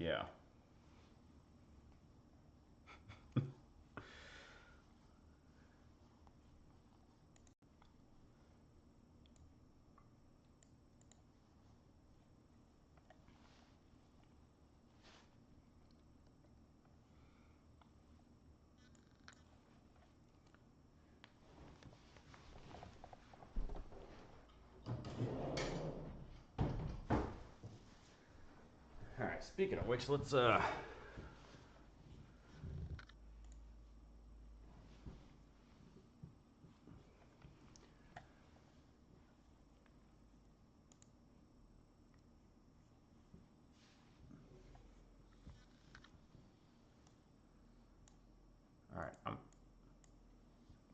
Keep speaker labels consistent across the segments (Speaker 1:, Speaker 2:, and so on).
Speaker 1: Yeah. All right. Speaking of which, let's All right. I'm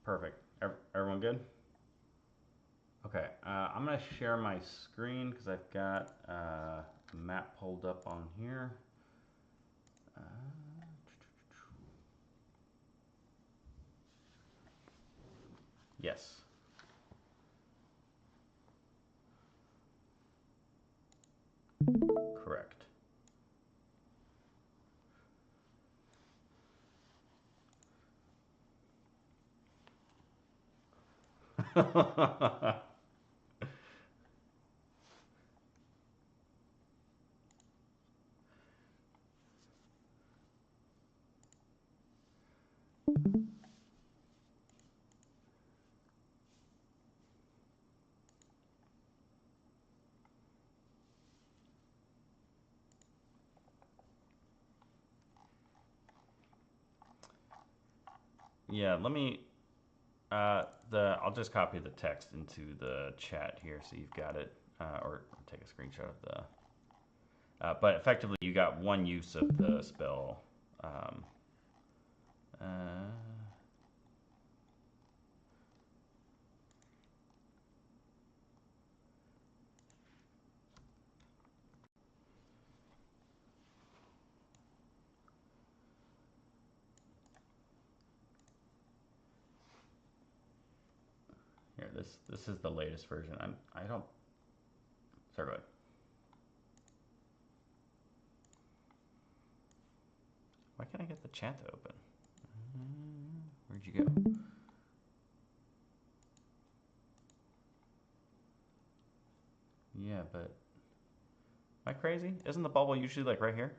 Speaker 1: perfect. Everyone good? Okay. I'm gonna share my screen because I've got a map pulled up on here. Uh, yes. Correct. Yeah. Let me. I'll just copy the text into the chat here, so you've got it, or take a screenshot of the. But effectively, you got one use of the spell. Um, uh, Here, this is the latest version. I don't. Sorry, go ahead. Why can't I get the chat to open? Where'd you go? Yeah, but am I crazy? Isn't the bubble usually like right here?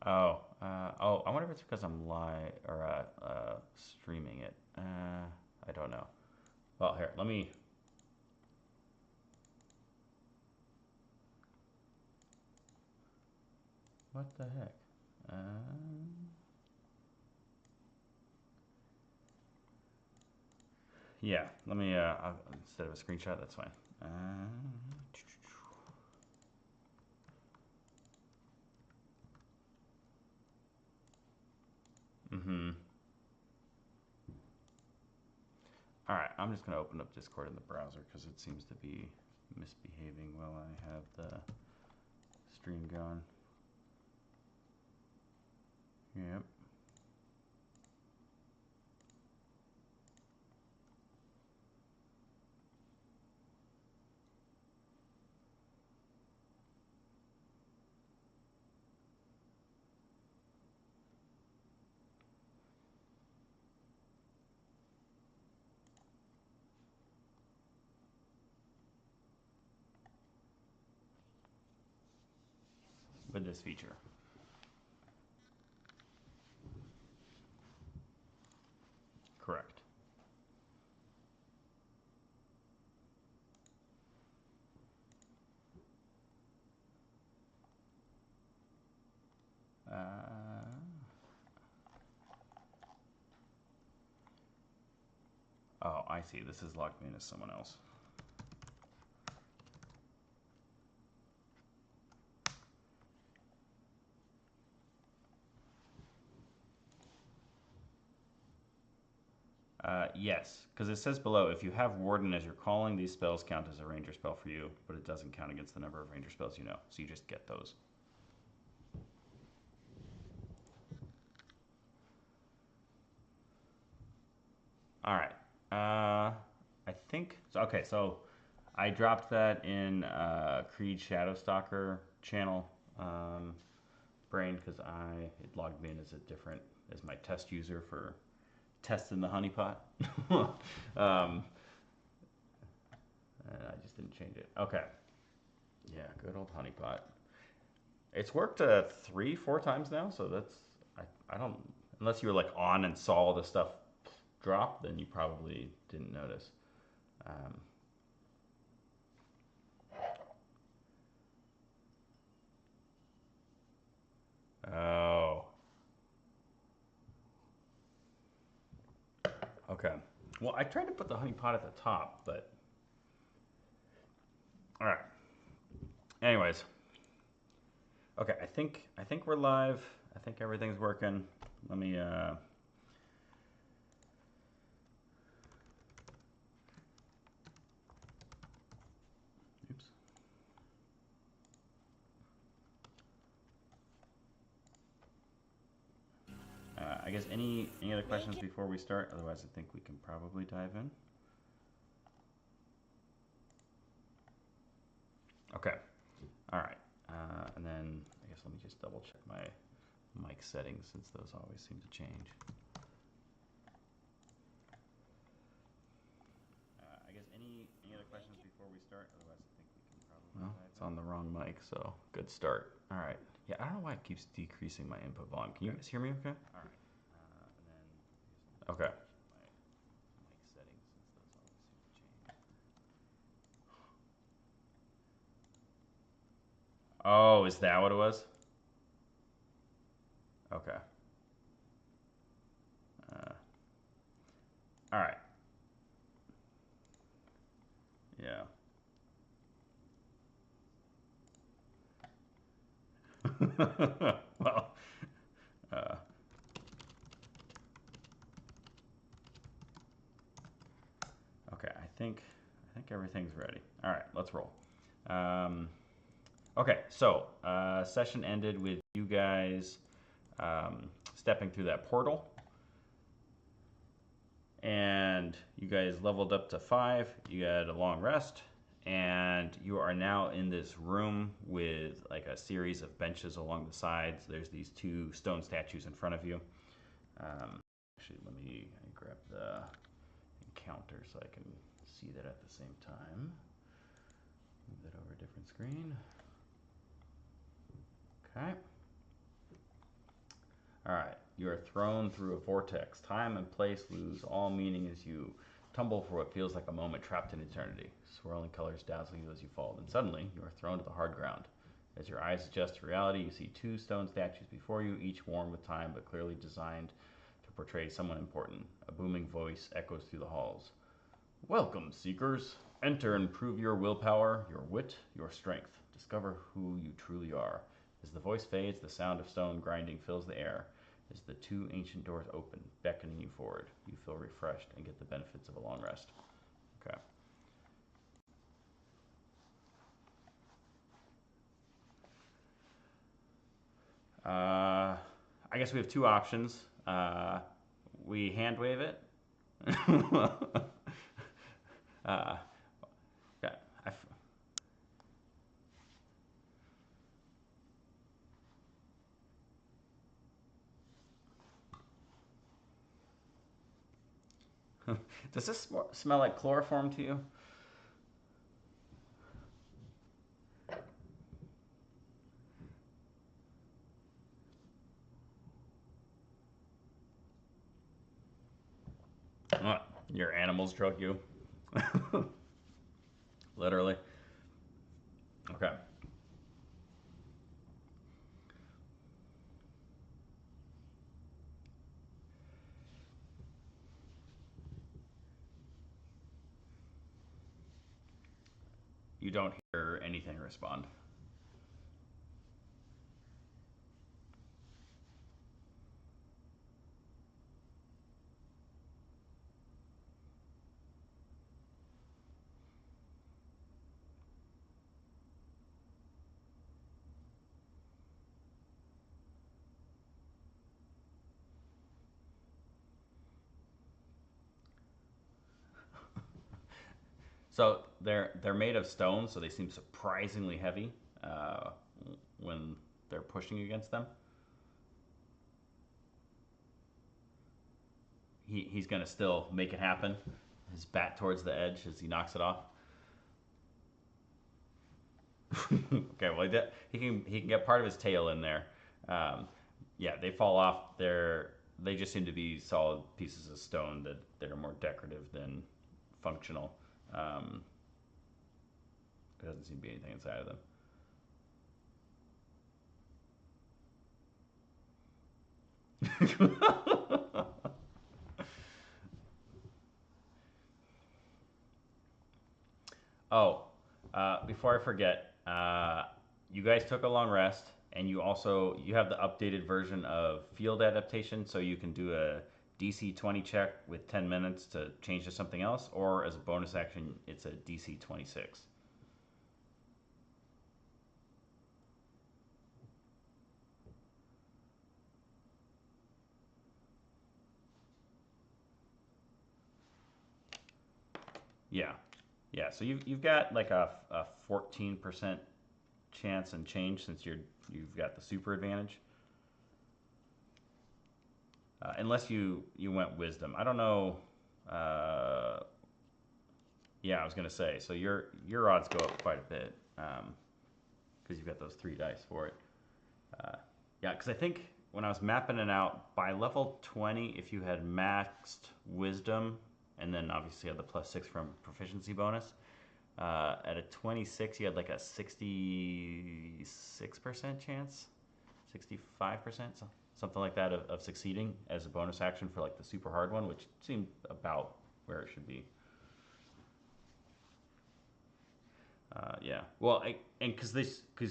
Speaker 1: Oh, I wonder if it's because I'm live or streaming it. I don't know. Well, here, let me. What the heck? Yeah, let me. Instead of a screenshot, that's fine. Mm-hmm. All right, I'm just gonna open up Discord in the browser because it seems to be misbehaving while I have the stream going. Yep. With this feature. Correct. Uh, oh, I see. This is logged me in as someone else. Yes, because it says below, if you have Warden as your calling, these spells count as a ranger spell for you, but it doesn't count against the number of ranger spells you know, so you just get those. All right. think so. Okay, so I dropped that in Creed Shadowstalker channel brain because it logged me in as a different as my test user for testing the honeypot. um, and I just didn't change it. Okay. Yeah, good old honeypot. It's worked 3, 4 times now, so that's I don't unless you were like on and saw the stuff drop, then you probably didn't notice. Um, oh, okay. Well, I tried to put the honeypot at the top, but all right. Anyways, okay. I think we're live. I think everything's working. Let me. Oops. I guess any other questions before we start? Otherwise, I think we can probably dive in. Okay. All right. And then I guess let me just double check my mic settings since those always seem to change. I guess any other questions before we start? Otherwise, I think we can probably. Well, it's on the wrong mic, so good start. All right. Yeah, I don't know why it keeps decreasing my input volume. Can you guys hear me okay? All right. And then. Okay. My mic settings since those always seem to change. Oh, is that what it was? Okay. All right. Yeah. Well, uh, okay. I think everything's ready. All right, let's roll. Okay, so session ended with you guys stepping through that portal, and you guys leveled up to 5. You had a long rest, and you are now in this room with like a series of benches along the sides. There's these 2 stone statues in front of you. Actually, let me grab the encounter so I can see that at the same time. Move that over a different screen. Okay. All right. You are thrown through a vortex. Time and place lose all meaning as you tumble for what feels like a moment trapped in eternity. Swirling colors dazzle you as you fall. Then suddenly, you are thrown to the hard ground. As your eyes adjust to reality, you see 2 stone statues before you, each worn with time but clearly designed to portray someone important. A booming voice echoes through the halls. Welcome, seekers. Enter and prove your willpower, your wit, your strength. Discover who you truly are. As the voice fades, the sound of stone grinding fills the air. As the 2 ancient doors open, beckoning you forward, you feel refreshed and get the benefits of a long rest. Okay. I guess we have 2 options. We hand wave it. uh, yeah, Does this smell like chloroform to you? What? Your animals drug you? Literally. Okay. You don't hear anything respond. So they're made of stone, so they seem surprisingly heavy when they're pushing against them. He's gonna still make it happen. His bat towards the edge as he knocks it off. Okay, well he can get part of his tail in there. Um, yeah, they fall off. They just seem to be solid pieces of stone that are more decorative than functional. Um, there doesn't seem to be anything inside of them. Oh, before I forget, you guys took a long rest, and you have the updated version of field adaptation, so you can do a DC 20 check with 10 minutes to change to something else, or as a bonus action, it's a DC 26. Yeah, yeah. So you've got like a 14% chance and change since you've got the super advantage. Unless you went wisdom. I don't know. Uh, yeah, I was gonna say. So your odds go up quite a bit because you've got those three dice for it. Uh, yeah, because I think when I was mapping it out by level 20, if you had maxed wisdom and then obviously had the +6 from proficiency bonus, at a 26 you had like a 66% chance, 65%, something like that of succeeding as a bonus action for like the super hard one, which seemed about where it should be. Yeah. Well, and because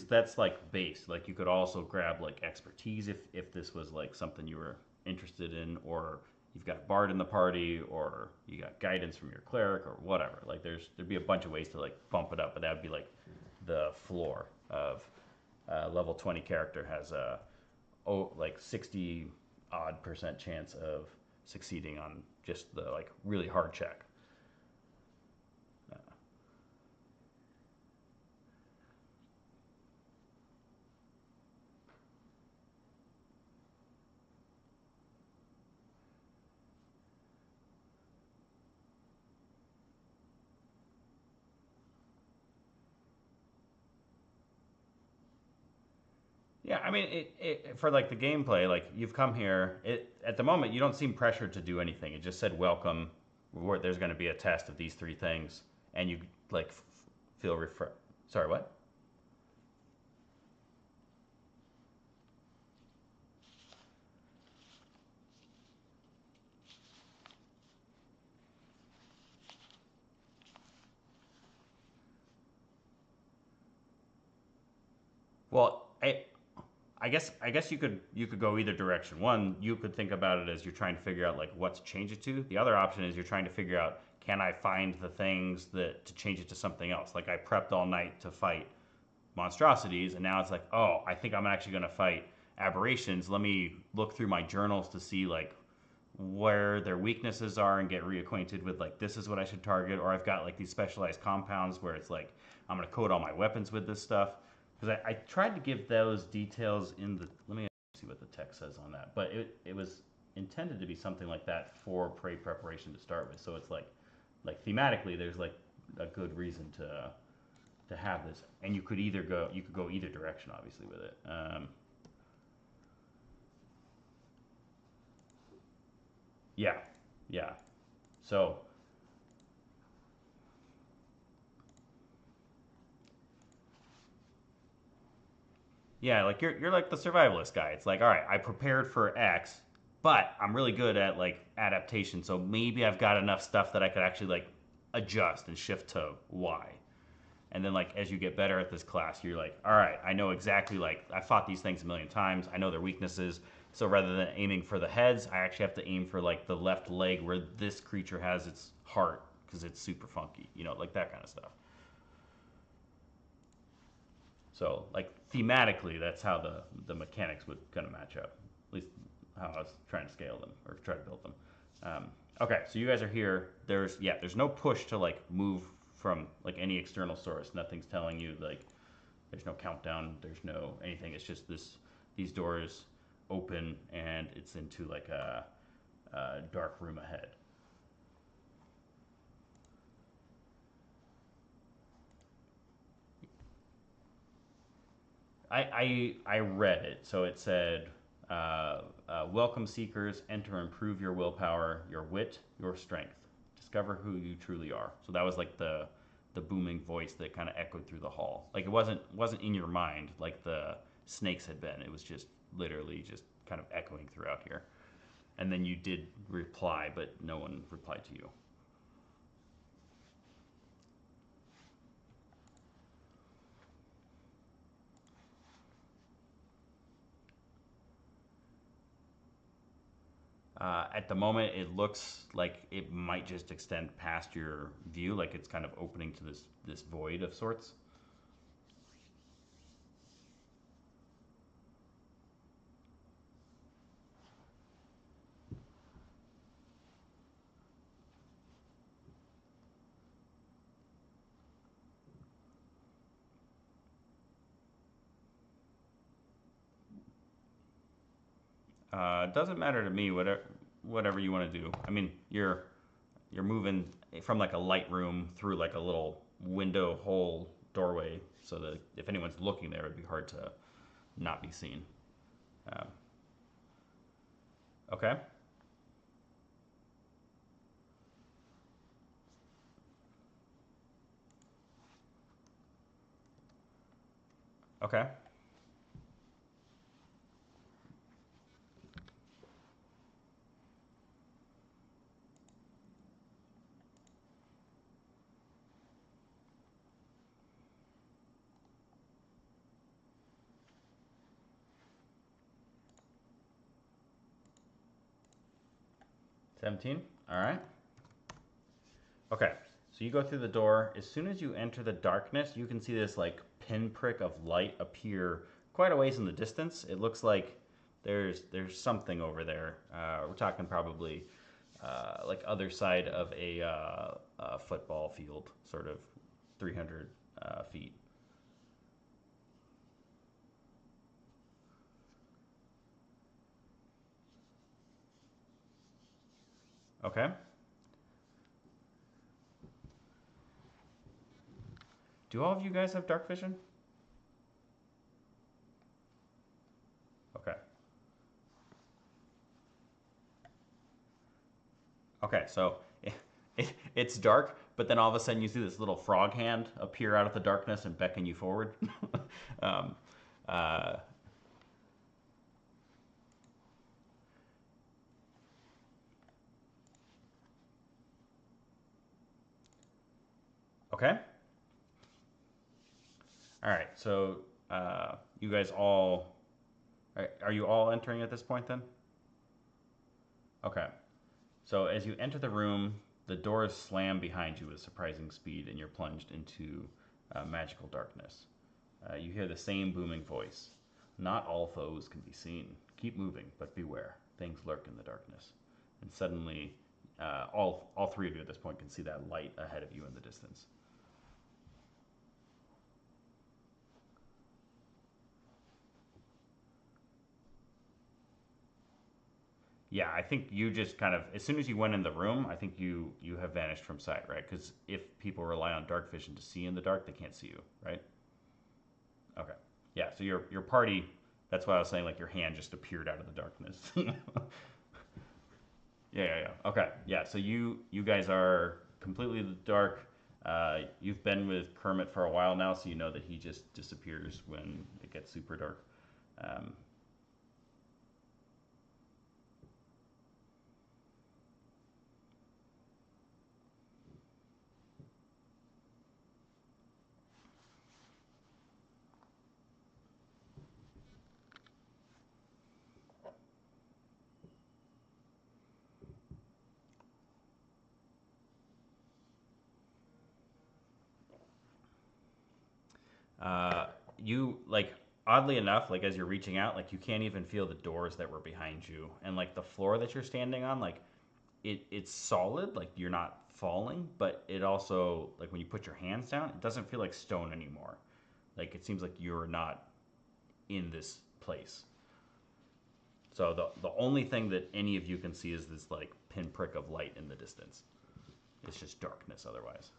Speaker 1: that's like base. Like you could also grab like expertise if this was like something you were interested in, or you've got a bard in the party, or you got guidance from your cleric, or whatever. Like there'd be a bunch of ways to like bump it up, but that would be like the floor of level 20 character has a like 60 odd % chance of succeeding on just the like really hard check. Yeah, I mean, for like the gameplay, like you've come here. At the moment you don't seem pressured to do anything. It just said welcome. There's going to be a test of these three things, and you like feel refreshed. Sorry, what? Well, I guess you could go either direction. One, you could think about it as you're trying to figure out like what to change it to. The other option is you're trying to figure out can I find the things that to change it to something else. Like I prepped all night to fight monstrosities, and now it's like, oh, I think I'm actually going to fight aberrations. Let me look through my journals to see like where their weaknesses are and get reacquainted with like this is what I should target. Or I've got like these specialized compounds where it's like I'm going to coat all my weapons with this stuff. Because I tried to give those details in the. Let me see what the text says on that. But it was intended to be something like that for prey preparation to start with. So it's like thematically, there's like a good reason to have this, and you could go either direction, obviously, with it. Yeah, yeah. So yeah, like you're like the survivalist guy. It's like, all right, I prepared for X, but I'm really good at like adaptation. So maybe I've got enough stuff that I could actually like adjust and shift to Y. And then like as you get better at this class, you're like, all right, I know exactly like I fought these things a million times. I know their weaknesses. So rather than aiming for the heads, I actually have to aim for like the left leg where this creature has its heart because it's super funky, like that kind of stuff. So like thematically, that's how the mechanics would kind of match up. At least how I was trying to scale them or try to build them. Okay, so you guys are here. There's no push to like move from like any external source. Nothing's telling you like there's no countdown, there's no anything. It's just these doors open and it's into like a dark room ahead. I read it. So it said, "Welcome seekers, enter, improve your willpower, your wit, your strength. Discover who you truly are." So that was like the booming voice that kind of echoed through the hall. Like it wasn't in your mind like the snakes had been. It was just literally just kind of echoing throughout here. And then you did reply, but no one replied to you. At the moment, it looks like it might just extend past your view, like it's kind of opening to this void of sorts. It doesn't matter to me. Whatever you want to do. I mean, you're moving from like a light room through like a little window hole doorway, so that if anyone's looking there, it'd be hard to not be seen. Um, okay. Okay. 17. All right. Okay. So you go through the door. As soon as you enter the darkness, you can see this like pinprick of light appear quite a ways in the distance. It looks like there's something over there. We're talking probably like other side of a football field, sort of 300 feet. Okay. Do all of you guys have dark vision? Okay. Okay. So it's dark, but then all of a sudden you see this little frog hand appear out of the darkness and beckon you forward. um, uh, okay. All right. So you guys all are you all entering at this point then? Okay. So as you enter the room, the doors slam behind you with surprising speed, and you're plunged into magical darkness. You hear the same booming voice. Not all foes can be seen. Keep moving, but beware. Things lurk in the darkness. And suddenly, all three of you at this point can see that light ahead of you in the distance. Yeah, I think you just kind of as soon as you went in the room, I think you have vanished from sight, right? Because if people rely on dark vision to see in the dark, they can't see you, right? Okay. Yeah. So your party. That's why I was saying like your hand just appeared out of the darkness. Yeah, yeah, yeah. Okay. Yeah. So you guys are completely in the dark. You've been with Kermit for a while now, so you know that he just disappears when it gets super dark. Um, uh, you like oddly enough, like as you're reaching out, like you can't even feel the doors that were behind you, and like the floor that you're standing on, like it's solid, like you're not falling, but it also, like when you put your hands down, it doesn't feel like stone anymore. Like it seems like you're not in this place. So the only thing that any of you can see is this like pinprick of light in the distance. It's just darkness otherwise.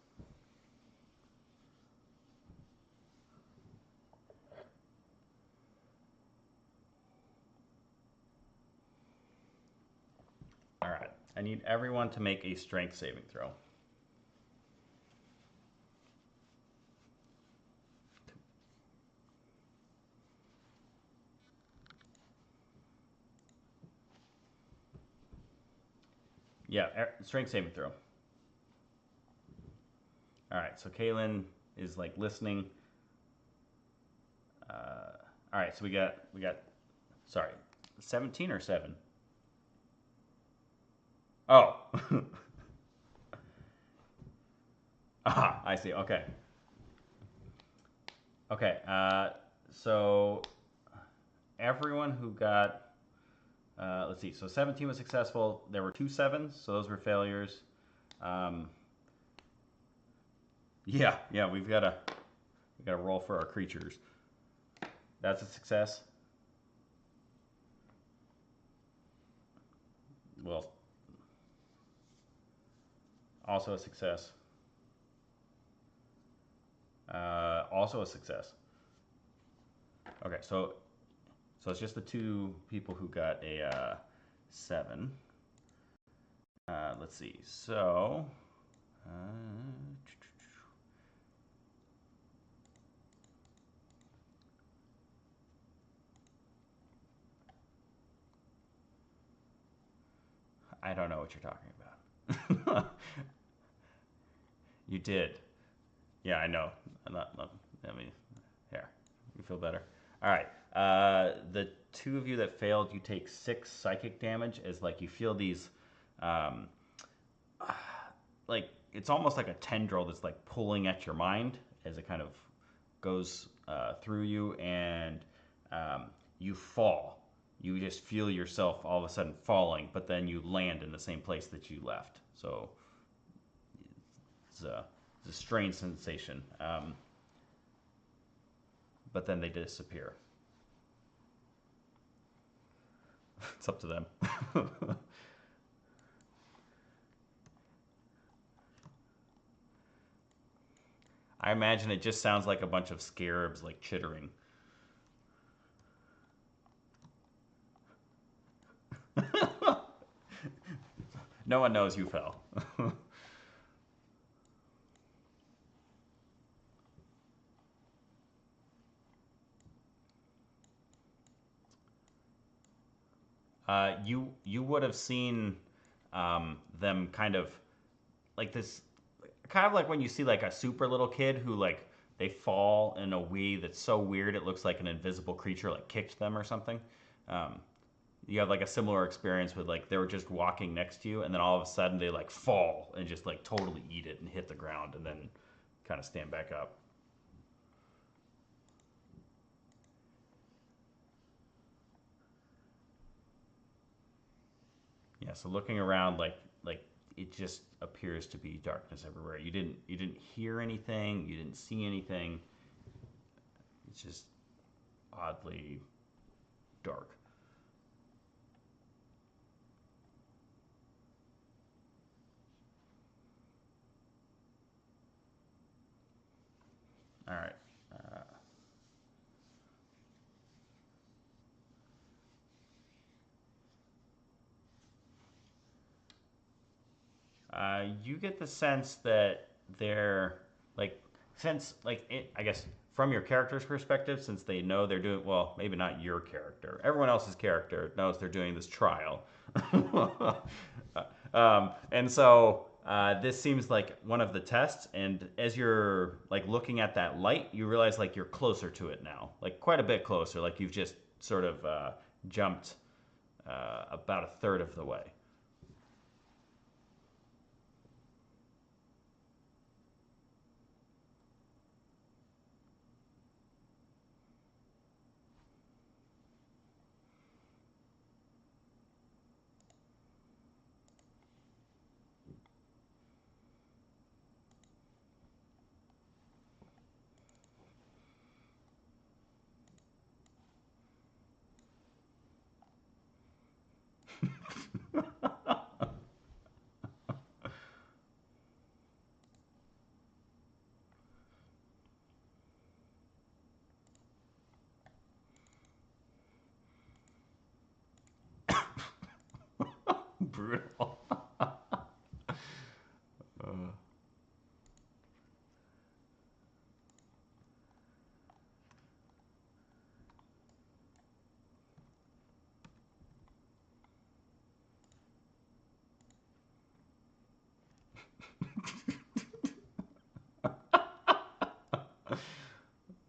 Speaker 1: All right. I need everyone to make a strength saving throw. Yeah, strength saving throw. All right. So Kaylin is like listening. All right. So we got. Sorry, 17 or 7. Oh. Ah, I see. Okay. Okay. So everyone who got, let's see. So 17 was successful. There were 2 7s, so those were failures. Um, yeah. We got to roll for our creatures. That's a success. Well, also a success. Also a success. Okay, so it's just the 2 people who got a 7. Let's see. So, uh, I don't know what you're talking about. You did. Yeah, I know. I mean, here. You feel better? All right. The 2 of you that failed, you take 6 psychic damage as like you feel these, um, like it's almost like a tendril that's like pulling at your mind as it kind of goes through you, and you fall. You just feel yourself all of a sudden falling, but then you land in the same place that you left. So it's a strange sensation. But then they disappear. It's up to them. I imagine it just sounds like a bunch of scarabs like chittering. No one knows you fell. You would have seen them kind of like this, kind of like when you see like a super little kid who like they fall in a way that's so weird it looks like an invisible creature like kicked them or something. Um, you have like a similar experience with like they were just walking next to you and then all of a sudden they like fall and just like totally eat it and hit the ground and then kind of stand back up. Yeah, so looking around like it just appears to be darkness everywhere. You didn't hear anything, you didn't see anything. It's just oddly dark. All right. You get the sense that they're like, since like I guess from your character's perspective, since they know they're doing well, maybe not your character. Everyone else's character knows they're doing this trial, and so this seems like one of the tests. And as you're like looking at that light, you realize like you're closer to it now, like quite a bit closer. Like you've just sort of jumped about a third of the way. brutal.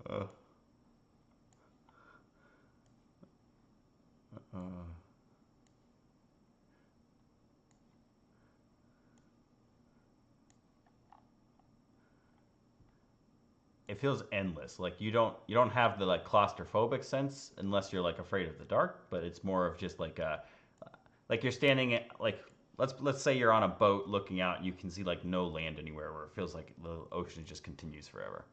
Speaker 1: Uh, uh, it feels endless. Like you don't have the like claustrophobic sense unless you're like afraid of the dark, but it's more of just like you're standing at like let's say you're on a boat looking out and you can see like no land anywhere where it feels like the ocean just continues forever.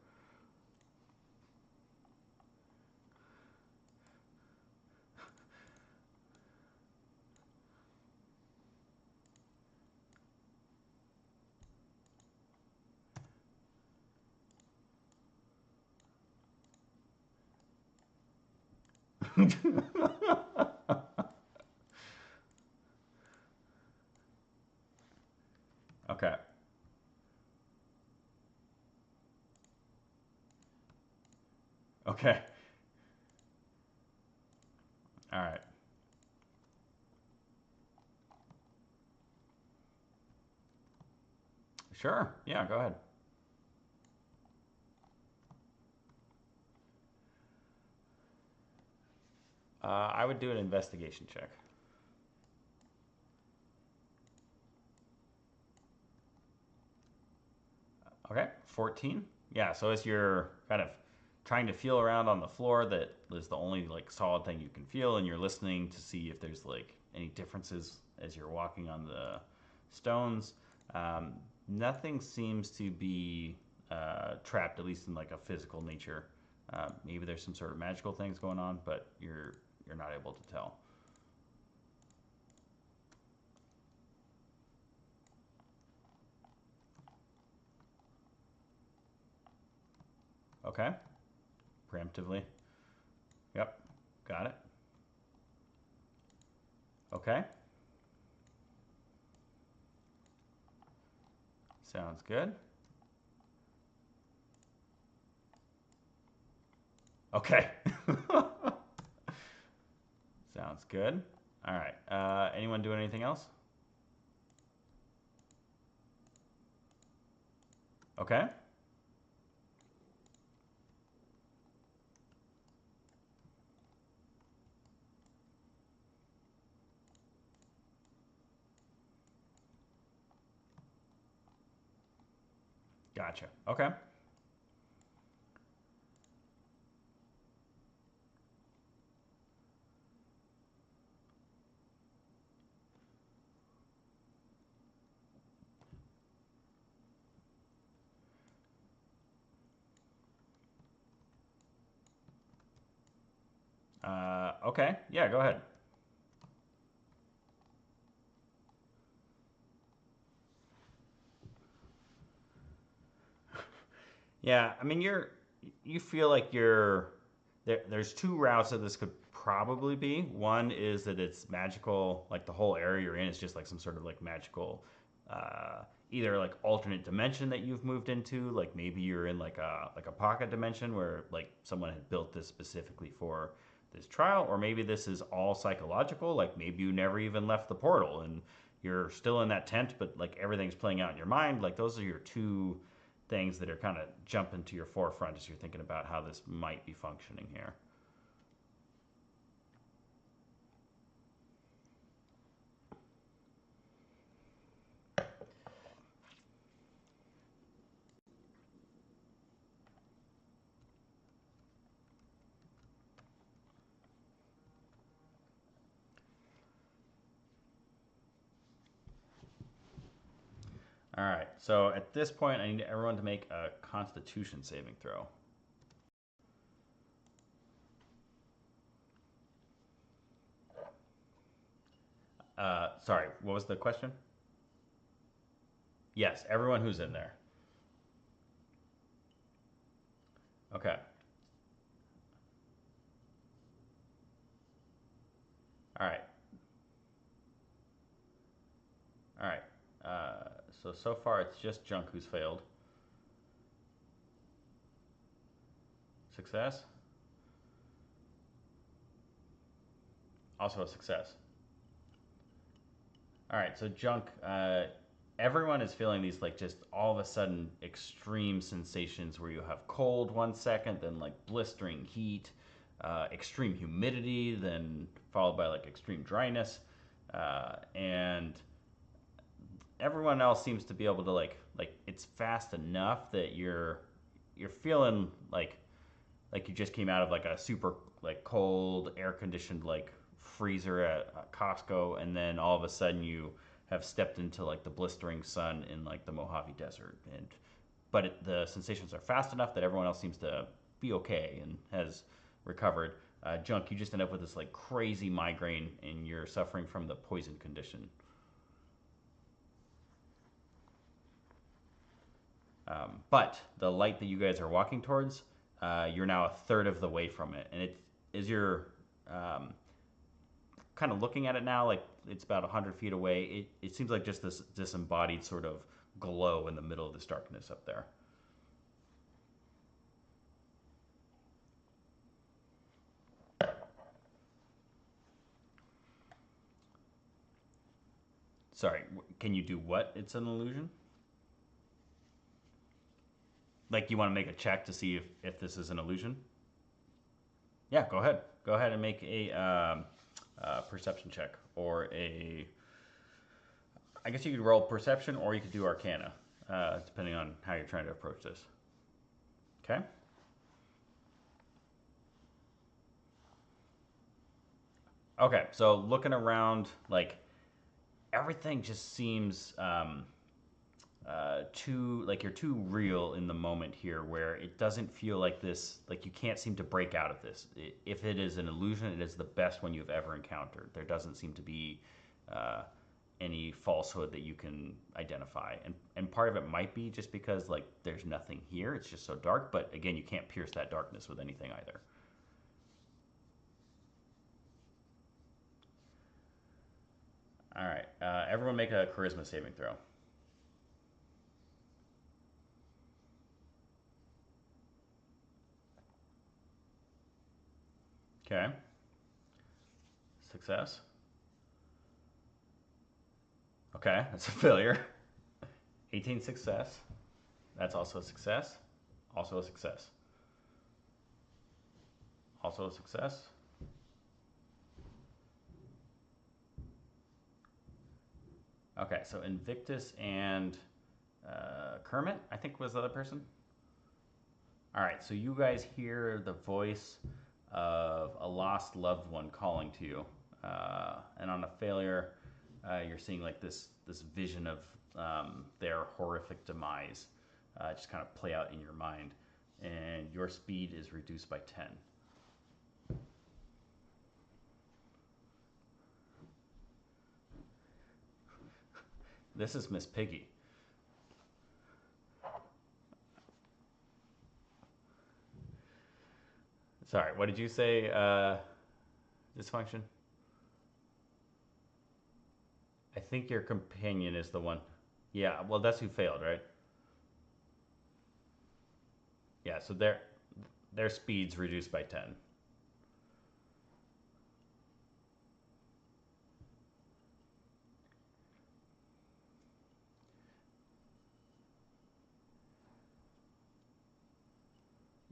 Speaker 1: Okay. Okay. All right. Sure. Yeah, go ahead. I would do an investigation check. Okay, 14. Yeah, so as you're kind of trying to feel around on the floor, that is the only like solid thing you can feel, and you're listening to see if there's like any differences as you're walking on the stones. Um, Nothing seems to be trapped, at least in like a physical nature. Maybe there's some sort of magical things going on, but you're not able to tell. Okay, preemptively. Yep, got it. Okay, sounds good. Okay. Sounds good. All right. Anyone doing anything else? Okay. Gotcha. Okay. Okay. Yeah, go ahead. Yeah, I mean, you feel like there's two routes that this could probably be. One is that it's magical, like the whole area you're in is just like some sort of like magical, either like alternate dimension that you've moved into, like maybe you're in like a pocket dimension where like someone had built this specifically for this trial, or maybe this is all psychological, like maybe you never even left the portal and you're still in that tent, but like everything's playing out in your mind. Like those are your two things that are kind of jumping to your forefront as you're thinking about how this might be functioning here. All right. So at this point, I need everyone to make a Constitution saving throw. Sorry, what was the question? Yes, everyone who's in there. Okay. All right. All right. So far it's just Junk who's failed. Success. Also a success. All right. So Junk. Everyone is feeling these like just all of a sudden extreme sensations where you have cold 1 second, then like blistering heat, extreme humidity, then followed by like extreme dryness, and everyone else seems to be able to like it's fast enough that you're feeling like you just came out of like a super like cold air conditioned like freezer at Costco, and then all of a sudden you have stepped into like the blistering sun in like the Mojave Desert, and the sensations are fast enough that everyone else seems to be okay and has recovered. Junk, you just end up with this like crazy migraine, and you're suffering from the poison condition. But the light that you guys are walking towards, you're now a third of the way from it, and it is your um, kind of looking at it now, like it's about 100 feet away. It seems like just this disembodied sort of glow in the middle of this darkness up there. Sorry, can you do what? It's an illusion. Like you want to make a check to see if this is an illusion? Yeah, go ahead. Go ahead and make a perception check or a. I guess you could roll perception or you could do Arcana, depending on how you're trying to approach this. Okay. Okay. So looking around, like everything just seems too like you're too real in the moment here, where it doesn't feel like this. Like you can't seem to break out of this. If it is an illusion, it is the best one you've ever encountered. There doesn't seem to be uh, any falsehood that you can identify, and part of it might be just because like there's nothing here. It's just so dark. But again, you can't pierce that darkness with anything either. All right. Everyone make a charisma saving throw. Okay. Success. Okay, that's a failure. 18 success. That's also a success. Also a success. Also a success. Okay, so Invictus and Kermit, I think was the other person. All right, so you guys hear the voice of a lost loved one calling to you, and on a failure, you're seeing like this vision of their horrific demise just kind of play out in your mind, and your speed is reduced by 10. This is Miss Piggy. Sorry, what did you say? Dysfunction? I think your companion is the one. Yeah, well, that's who failed, right? Yeah, so their speed's reduced by 10.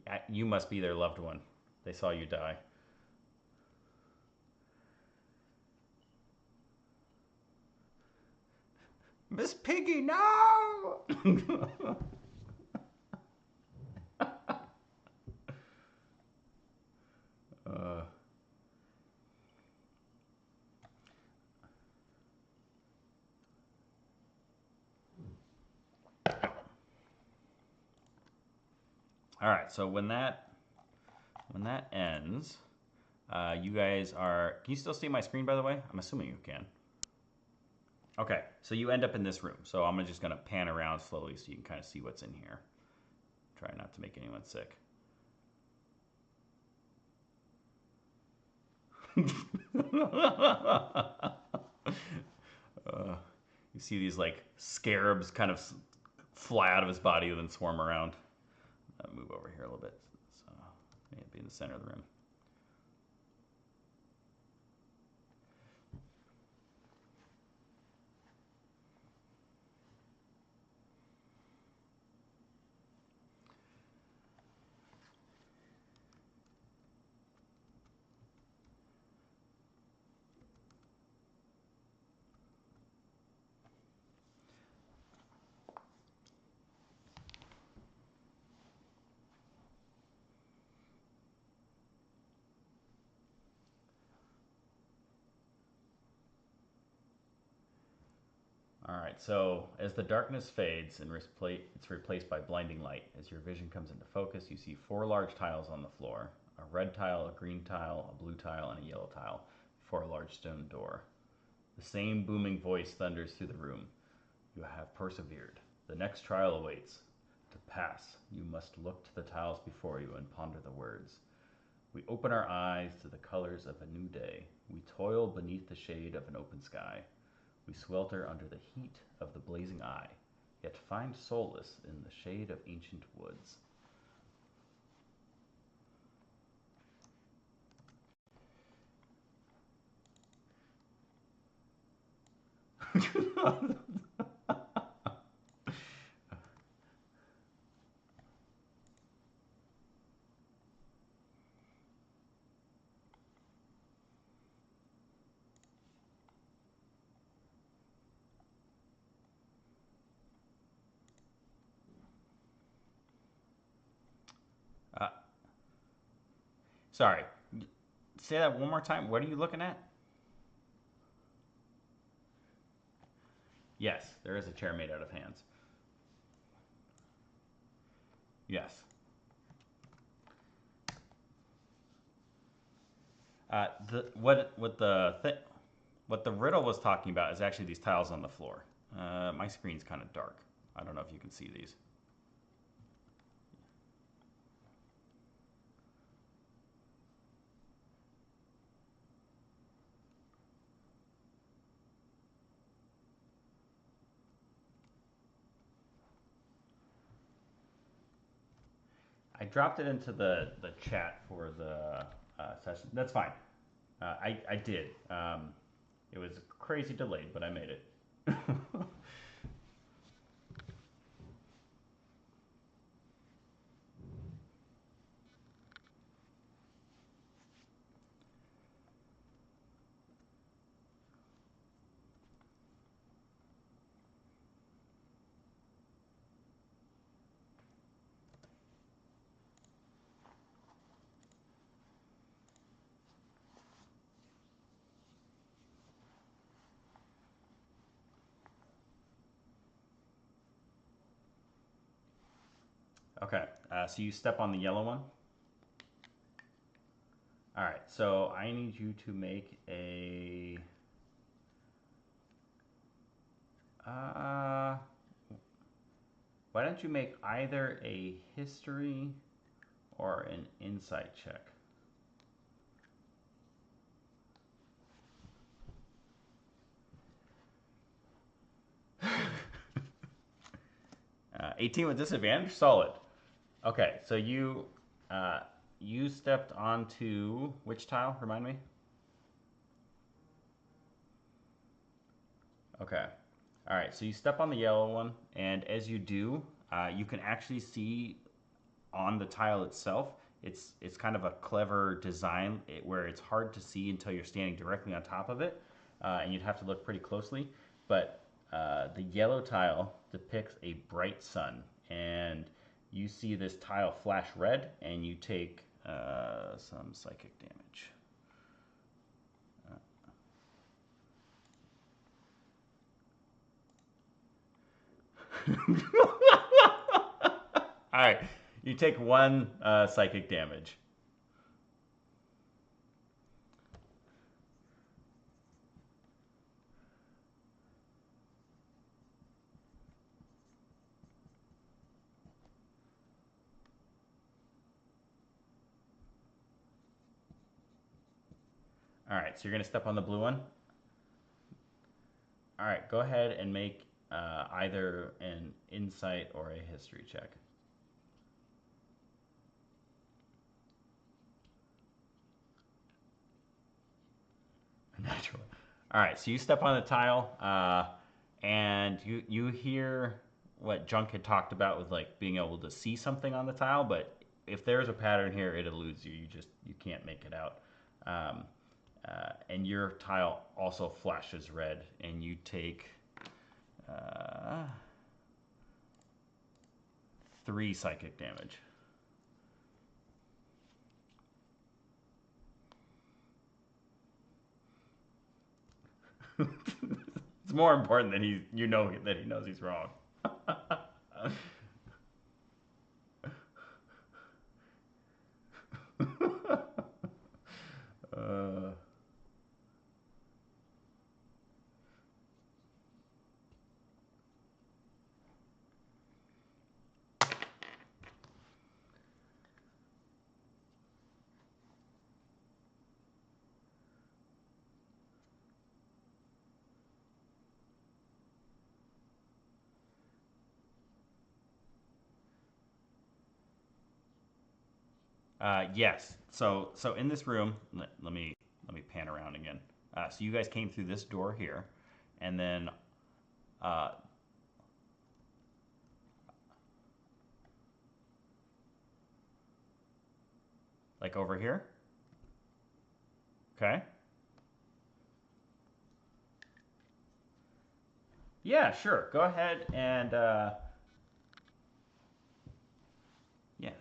Speaker 1: Yeah, you must be their loved one. They saw you die. Miss Piggy, no! uh, all right, so when that ends, you guys are. Can you still see my screen, by the way? I'm assuming you can. Okay, so you end up in this room. So I'm just gonna pan around slowly so you can kind of see what's in here. Try not to make anyone sick. uh, You see these like scarabs kind of fly out of his body and then swarm around. Move over here a little bit. So maybe be in the center of the room. Alright, so as the darkness fades and it's replaced by blinding light, as your vision comes into focus, you see 4 large tiles on the floor, a red tile, a green tile, a blue tile, and a yellow tile, before a large stone door. The same booming voice thunders through the room. You have persevered. The next trial awaits. To pass, you must look to the tiles before you and ponder the words. We open our eyes to the colors of a new day. We toil beneath the shade of an open sky. We swelter under the heat of the blazing eye, yet find solace in the shade of ancient woods. uh, Sorry, say that one more time. What are you looking at? Yes, there is a chair made out of hands. Yes. What the riddle was talking about is actually these tiles on the floor. My screen's kind of dark. I don't know if you can see these. I dropped it into the chat for the session. That's fine. I did. It was crazy delayed, but I made it. Okay, so you step on the yellow one. All right, so I need you to make a. Why don't you make either a history or an insight check? 18 with disadvantage, solid. Okay, so you stepped onto which tile? Remind me. Okay. All right, so you step on the yellow one, and as you do, you can actually see on the tile itself, it's kind of a clever design where it's hard to see until you're standing directly on top of it, and you'd have to look pretty closely. But the yellow tile depicts a bright sun, and you see this tile flash red, and you take some psychic damage. All right, you take 1 psychic damage. All right, so you're gonna step on the blue one. All right, go ahead and make either an insight or a history check. Natural. All right, so you step on the tile, and you hear what Junk had talked about with like being able to see something on the tile, but if there's a pattern here, it eludes you. You can't make it out. And your tile also flashes red, and you take 3 psychic damage. It's more important that you know that he knows he's wrong. uh, yes. So in this room, let me pan around again. So you guys came through this door here, and then uh, like over here. Okay. Yeah, sure. Go ahead and yeah.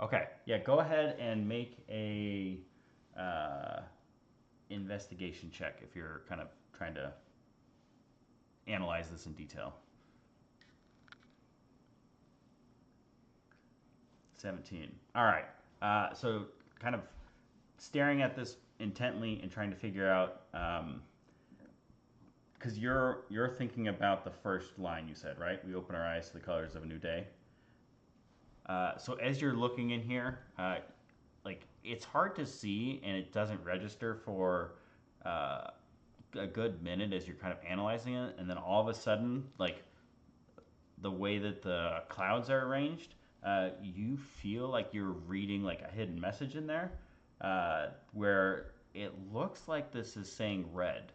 Speaker 1: Okay. Yeah. Go ahead and make a uh, investigation check if you're kind of trying to analyze this in detail. 17. All right. So kind of staring at this intently and trying to figure out because you're thinking about the first line you said, right? We open our eyes to the colors of a new day. So as you're looking in here, like it's hard to see and it doesn't register for uh, a good minute as you're kind of analyzing it, and then all of a sudden, like the way that the clouds are arranged, you feel like you're reading like a hidden message in there, where it looks like this is saying red.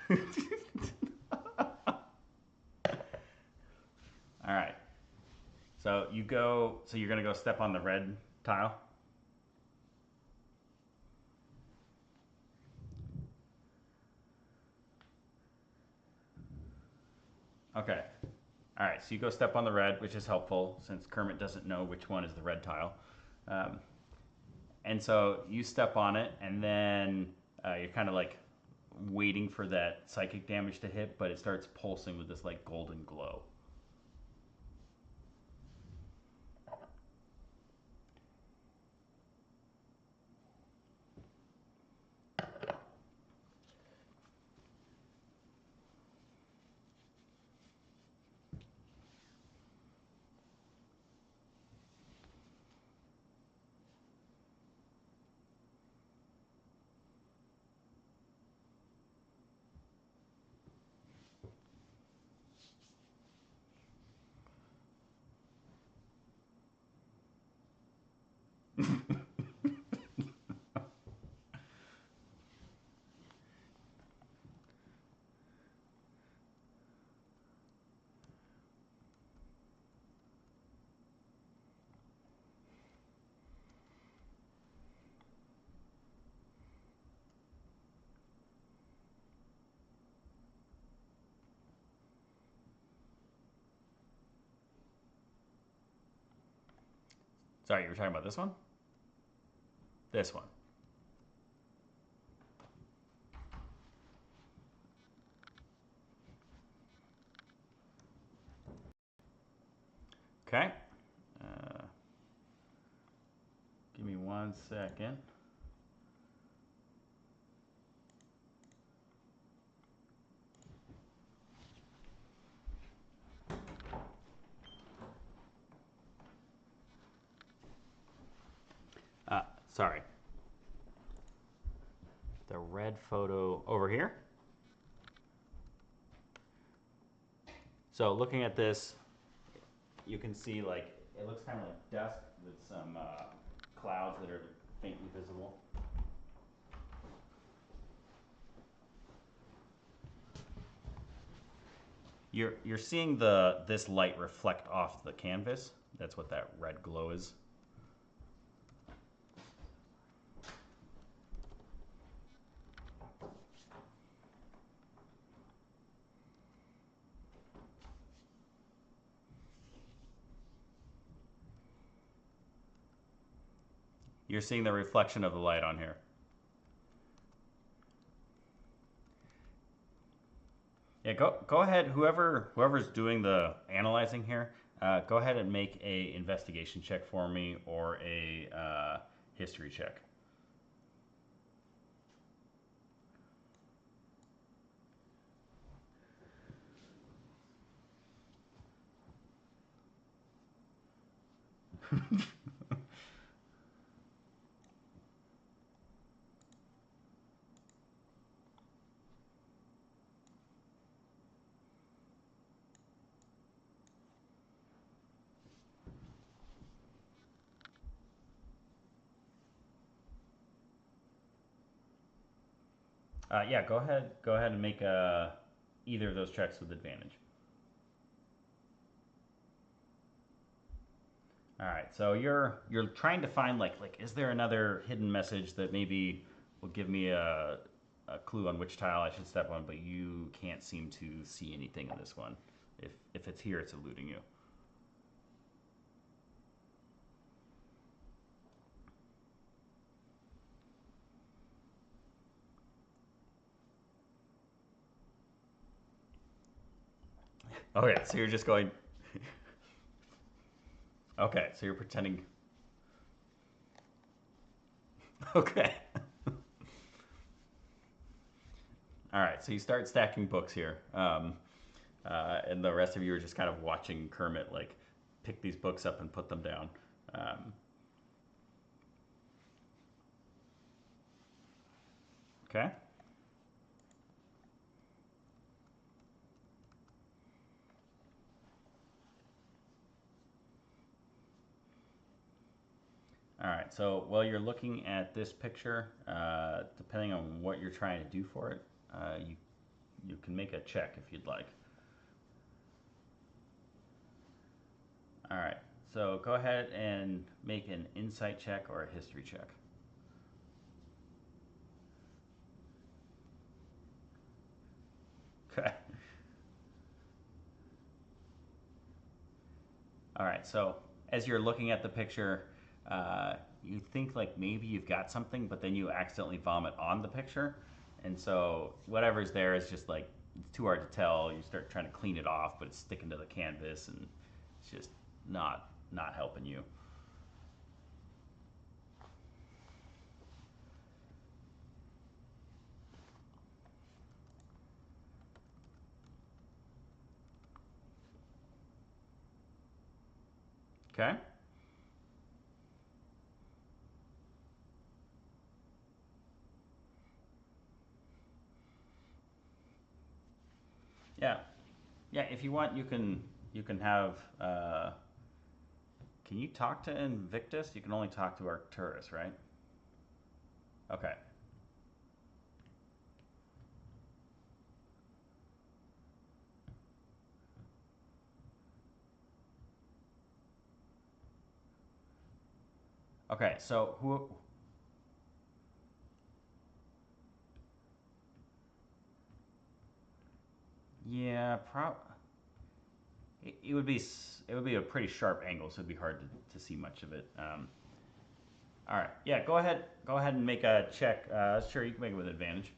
Speaker 1: All right. So you go. So you're gonna go step on the red tile. Okay. All right. So you go step on the red, which is helpful since Kermit doesn't know which one is the red tile. Um, and so you step on it, and then you're kind of like waiting for that psychic damage to hit, but it starts pulsing with this like golden glow. Sorry, you were talking about this one? This one. Okay. Uh, Give me 1 second. Sorry. The red photo over here. So looking at this, you can see like it looks kind of like dusk with some clouds that are faintly visible. You're seeing this light reflect off the canvas. That's what that red glow is. You're seeing the reflection of the light on here. Yeah, go ahead. Whoever's doing the analyzing here, go ahead and make a investigation check for me or a history check. Yeah, go ahead. Go ahead and make either of those checks with advantage. All right. So you're trying to find like is there another hidden message that maybe will give me a clue on which tile I should step on, but you can't seem to see anything in this one. If it's here, it's eluding you. Okay, so you're just going. Okay, so you're pretending. Okay. All right, so you start stacking books here, and the rest of you are just kind of watching Kermit like pick these books up and put them down. Um, okay. All right. So while you're looking at this picture, depending on what you're trying to do for it, you can make a check if you'd like. All right. So go ahead and make an insight check or a history check. Okay. All right. So as you're looking at the picture, you think like maybe you've got something, but then you accidentally vomit on the picture, and so whatever's there is just like it's too hard to tell. You start trying to clean it off, but it's sticking to the canvas, and it's just not helping you. Okay. Yeah. Yeah. If you want, you can have. Can you talk to Invictus? You can only talk to Arcturus, right? Okay. Okay. So who? Yeah. it would be it would be a pretty sharp angle, so it'd be hard to see much of it. All right, yeah, go ahead and make a check. Sure, you can make it with advantage.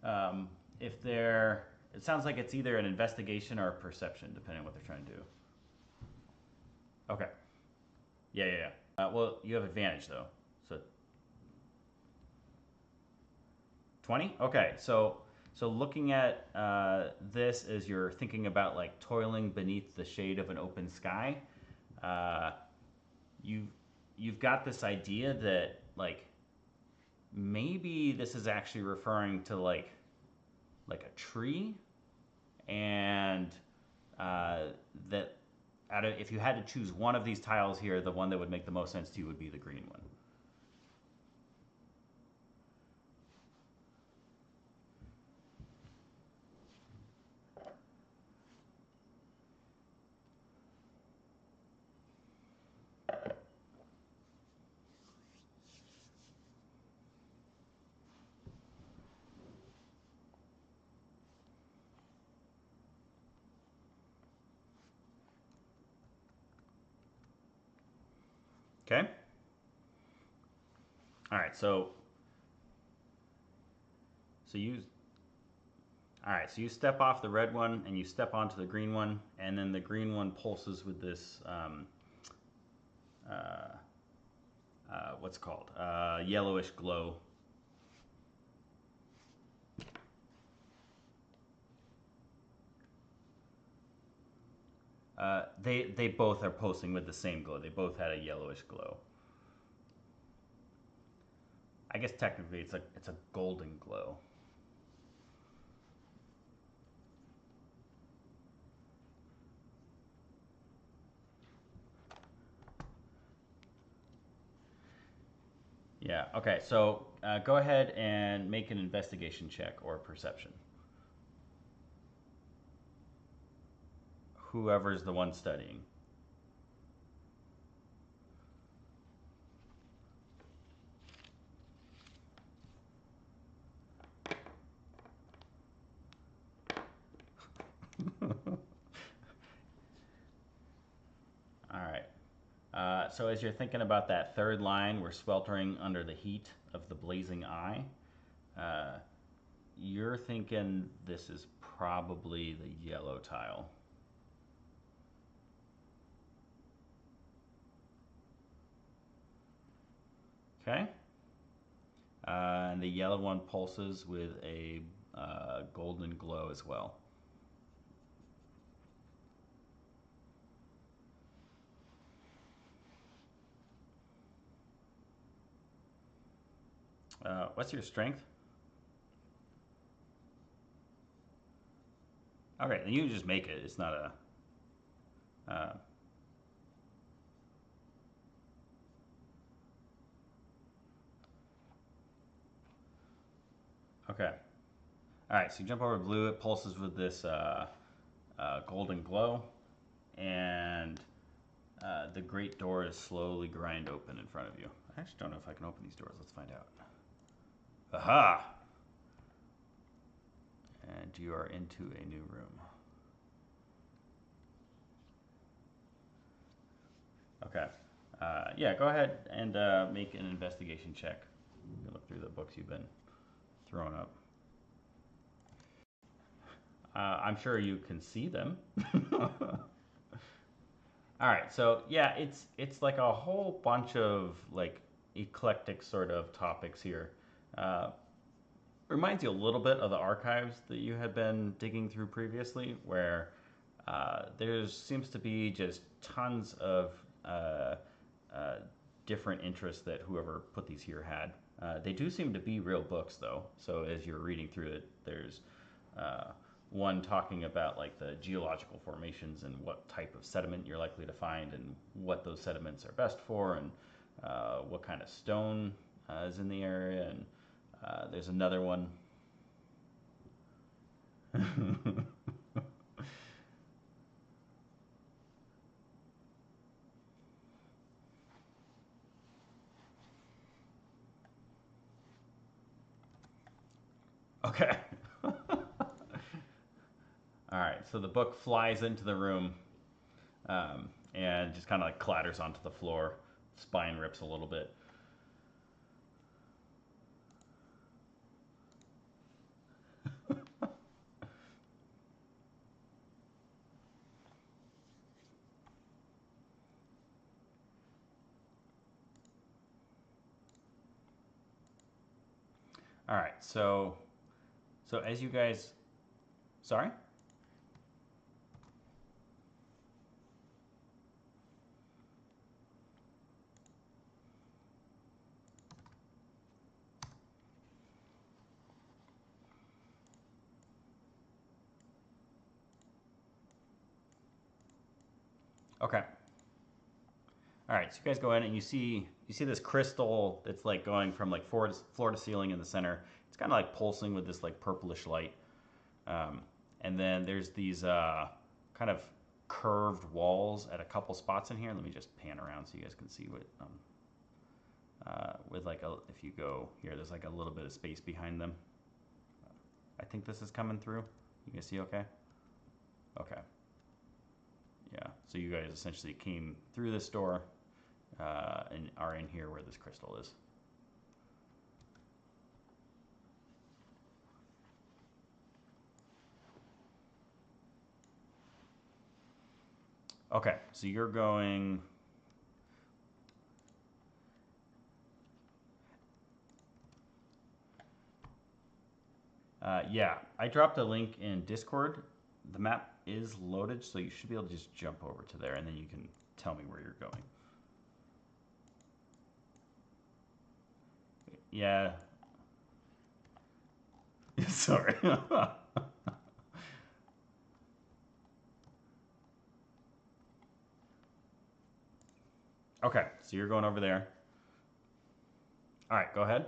Speaker 1: Um, if they're, it sounds like it's either an investigation or a perception, depending on what they're trying to do. Okay. Yeah, yeah, yeah. Well, you have advantage though. So 20. Okay. So looking at this as you're thinking about like toiling beneath the shade of an open sky, uh, you you've got this idea that like maybe this is actually referring to like a tree, and uh, that if you had to choose one of these tiles here, the one that would make the most sense to you would be the green one. Okay. All right. So you all right. So you step off the red one and you step onto the green one, and then the green one pulses with this uh, what's it called yellowish glow. They both are pulsing with the same glow. They both had a yellowish glow. I guess technically it's a golden glow. Yeah. Okay. So go ahead and make an investigation check or perception. Whoever's the one studying. All right. So as you're thinking about that third line, we're sweltering under the heat of the blazing eye. Uh, you're thinking this is probably the yellow tile. Okay. And the yellow one pulses with a golden glow as well. What's your strength? Okay, then you just make it. It's not a. Okay. All right, so you jump over blue. It pulses with this golden glow, and the great door is slowly grind open in front of you. I actually don't know if I can open these doors. Let's find out. Aha! And you are into a new room. Okay. Yeah, go ahead and make an investigation check. You can look through the books you've been throwing up. I'm sure you can see them. All right, so yeah, it's like a whole bunch of like eclectic sort of topics here. Uh, Reminds you a little bit of the archives that you had been digging through previously, where there seems to be just tons of uh, different interests that whoever put these here had. They do seem to be real books, though. So as you're reading through it, there's uh, one talking about like the geological formations and what type of sediment you're likely to find, and what those sediments are best for, and what kind of stone is in the area, and there's another one. Okay. All right. So the book flies into the room, and just kind of like clatters onto the floor. Spine rips a little bit. All right, so as you guys, sorry. Okay. All right, so you guys go in and you see this crystal that's like going from like floor to ceiling in the center. It's kind of like pulsing with this like purplish light. Um, and then there's these kind of curved walls at a couple spots in here. Let me just pan around so you guys can see what with like if you go here, there's like a little bit of space behind them. I think this is coming through. You guys see okay? Okay. Yeah. So you guys essentially came through this door and are in here where this crystal is. Okay, so you're going. Yeah, I dropped a link in Discord. The map is loaded, so you should be able to just jump over to there, and then you can tell me where you're going. Yeah. Sorry. Okay, so you're going over there. All right, go ahead.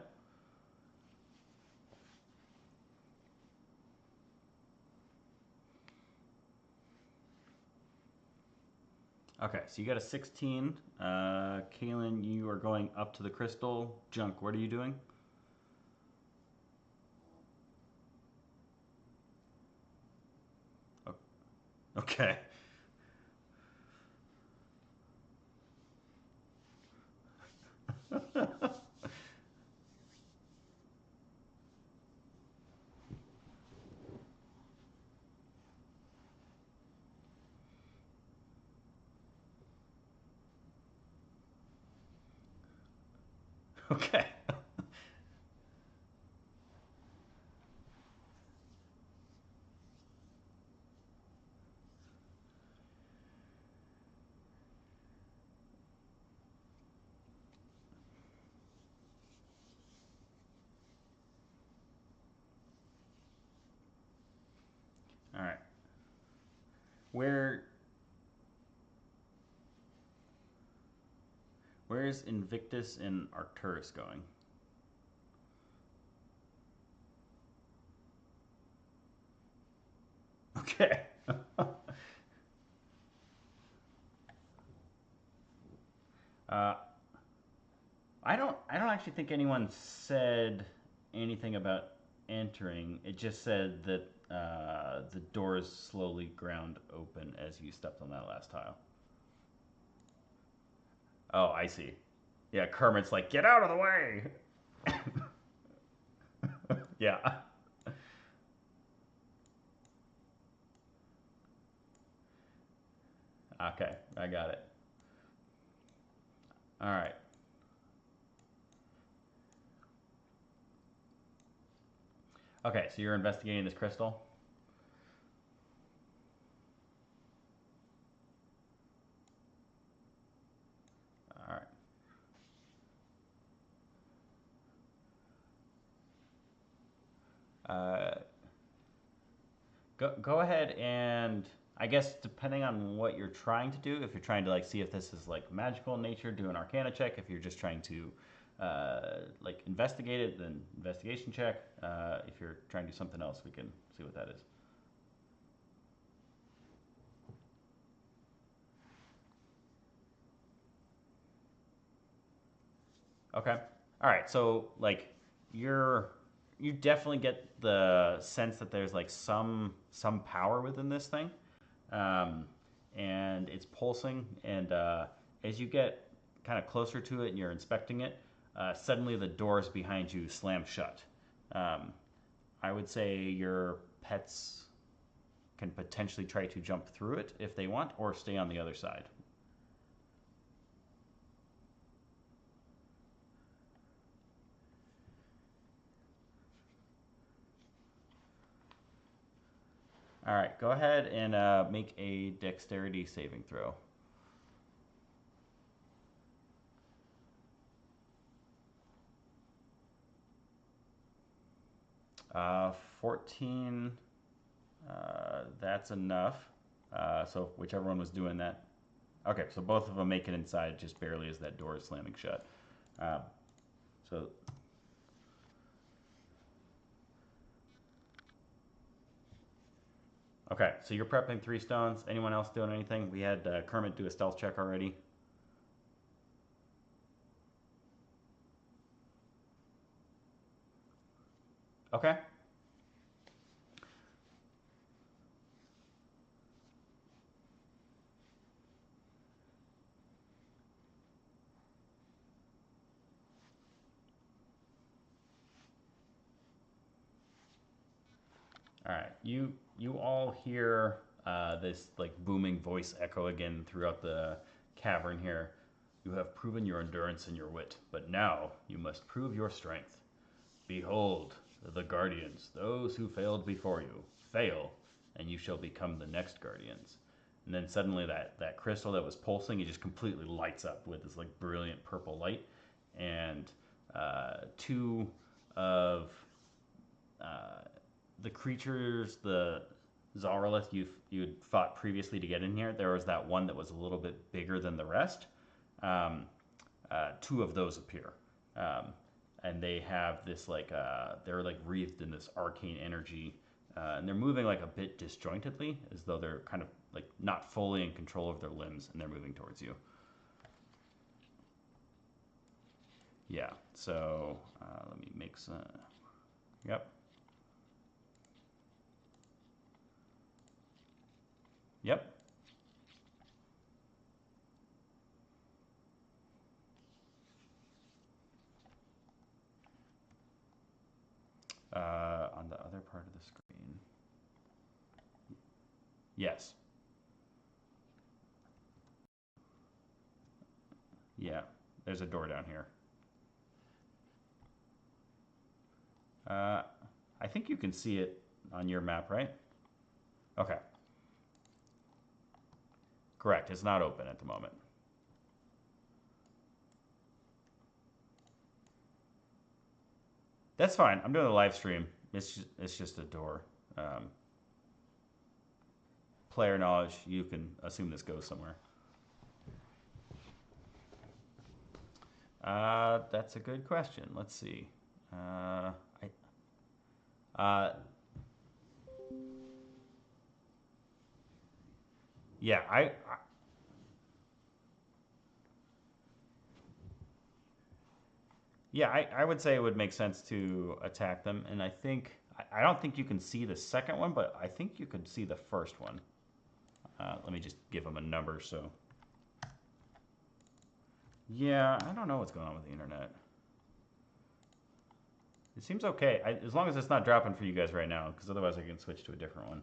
Speaker 1: Okay, so you got a 16. Kaylin, you are going up to the crystal. Junk, what are you doing? Okay. Okay. All right. Where where's Invictus and Arcturus going? Okay. uh, I don't actually think anyone said anything about entering. It just said that the doors slowly ground open as you stepped on that last tile. Oh, I see. Yeah, Kermit's like, get out of the way. Yeah. Okay, I got it. All right. Okay, so you're investigating this crystal. All right. Uh, go ahead and I guess depending on what you're trying to do, if you're trying to like see if this is like magical in nature, do an Arcana check. If you're just trying to like investigate it, then investigation check. If you're trying to do something else, we can see what that is. Okay. All right. So like you're you definitely get the sense that there's like some power within this thing. Um, and it's pulsing. And as you get kind of closer to it and you're inspecting it, suddenly the doors behind you slam shut. Um, I would say your pets can potentially try to jump through it if they want, or stay on the other side. All right, go ahead and make a dexterity saving throw. 14, that's enough. So whichever one was doing that. Okay, so both of them make it inside just barely as that door is slamming shut. Uh, so, okay, so you're prepping 3 stones. Anyone else doing anything? We had Kermit do a stealth check already. Okay. All right. You all hear this like booming voice echo again throughout the cavern here. You have proven your endurance and your wit, but now you must prove your strength. Behold, the guardians, those who failed before you, fail, and you shall become the next guardians. And then suddenly that crystal that was pulsing, it just completely lights up with this like brilliant purple light, and two of uh, the creatures, the Zarlith you had fought previously to get in here, there was that one that was a little bit bigger than the rest. Um, Two of those appear. Um, and they have this like they're like wreathed in this arcane energy, and they're moving like a bit disjointedly, as though they're kind of like not fully in control of their limbs, and they're moving towards you. Yeah. So let me make some. Yep. Yep. On the other part of the screen. Yes. Yeah. There's a door down here. Uh, I think you can see it on your map, right? Okay. Correct. It's not open at the moment. That's fine. I'm doing a live stream. It's just a door. Um, Player knowledge, you can assume this goes somewhere. That's a good question. Let's see. Uh, yeah, I would say it would make sense to attack them, and I don't think you can see the second one, but I think you could see the first one. Let me just give them a number. So, yeah, I don't know what's going on with the internet. It seems okay, as long as it's not dropping for you guys right now, because otherwise I can switch to a different one.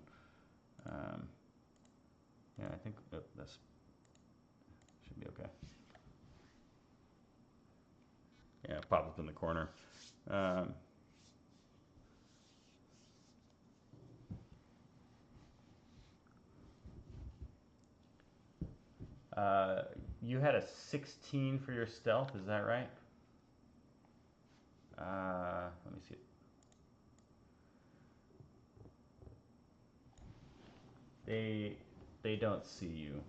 Speaker 1: Um, yeah, I think this should be okay. Yeah, pop up in the corner. Um, uh, you had a 16 for your stealth, is that right? Let me see. They they don't see you.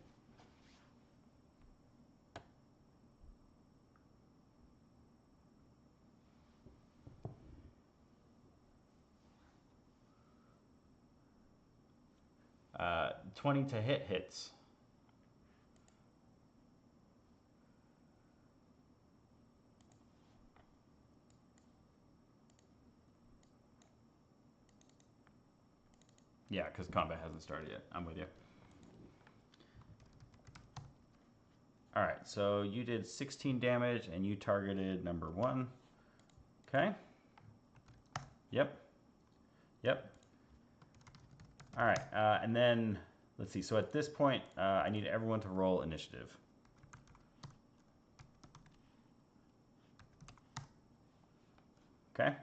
Speaker 1: 20 to hit hits. Yeah, because combat hasn't started yet. I'm with you. All right, so you did 16 damage and you targeted number 1. Okay. Yep. Yep. All right, and then let's see. So at this point, I need everyone to roll initiative. Okay.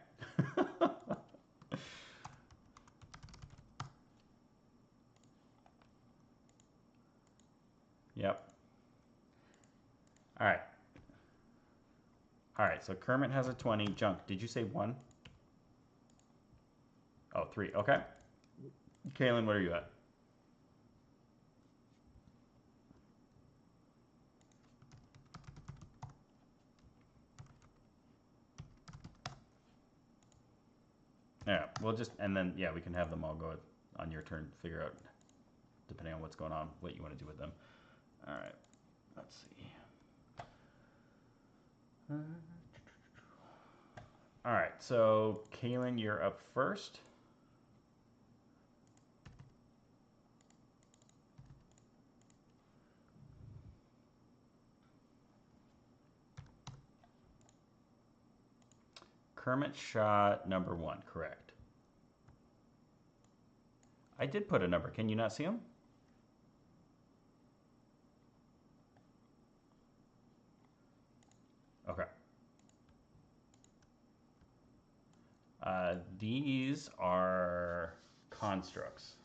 Speaker 1: Yep. All right. All right, so Kermit has a 20. Junk, did you say 1? Oh, 3. Okay. Kaylin, what are you at? Yeah, we'll just, and then, yeah, we can have them all go on your turn, figure out, depending on what's going on, what you want to do with them. All right, let's see. All right, so Kaylin, you're up first. Kermit shot number 1, correct. I did put a number. Can you not see him? Okay. These are constructs.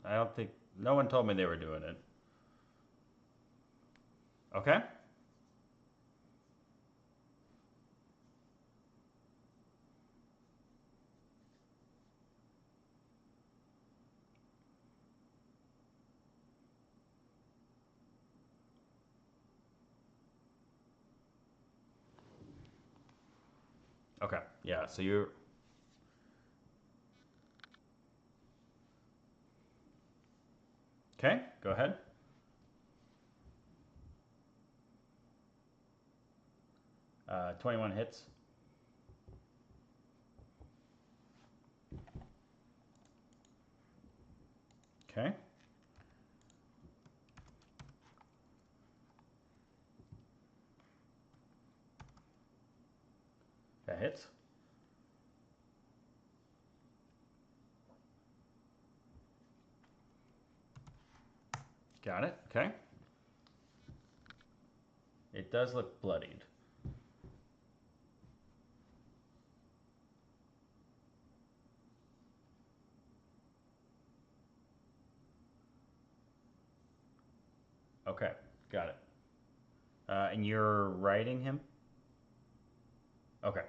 Speaker 1: I don't think, no one told me they were doing it. Okay. Okay, yeah, so you're, okay, go ahead. 21 hits. Okay. That hits. Got it, okay. It does look bloodied. Okay, got it. And you're riding him? Okay.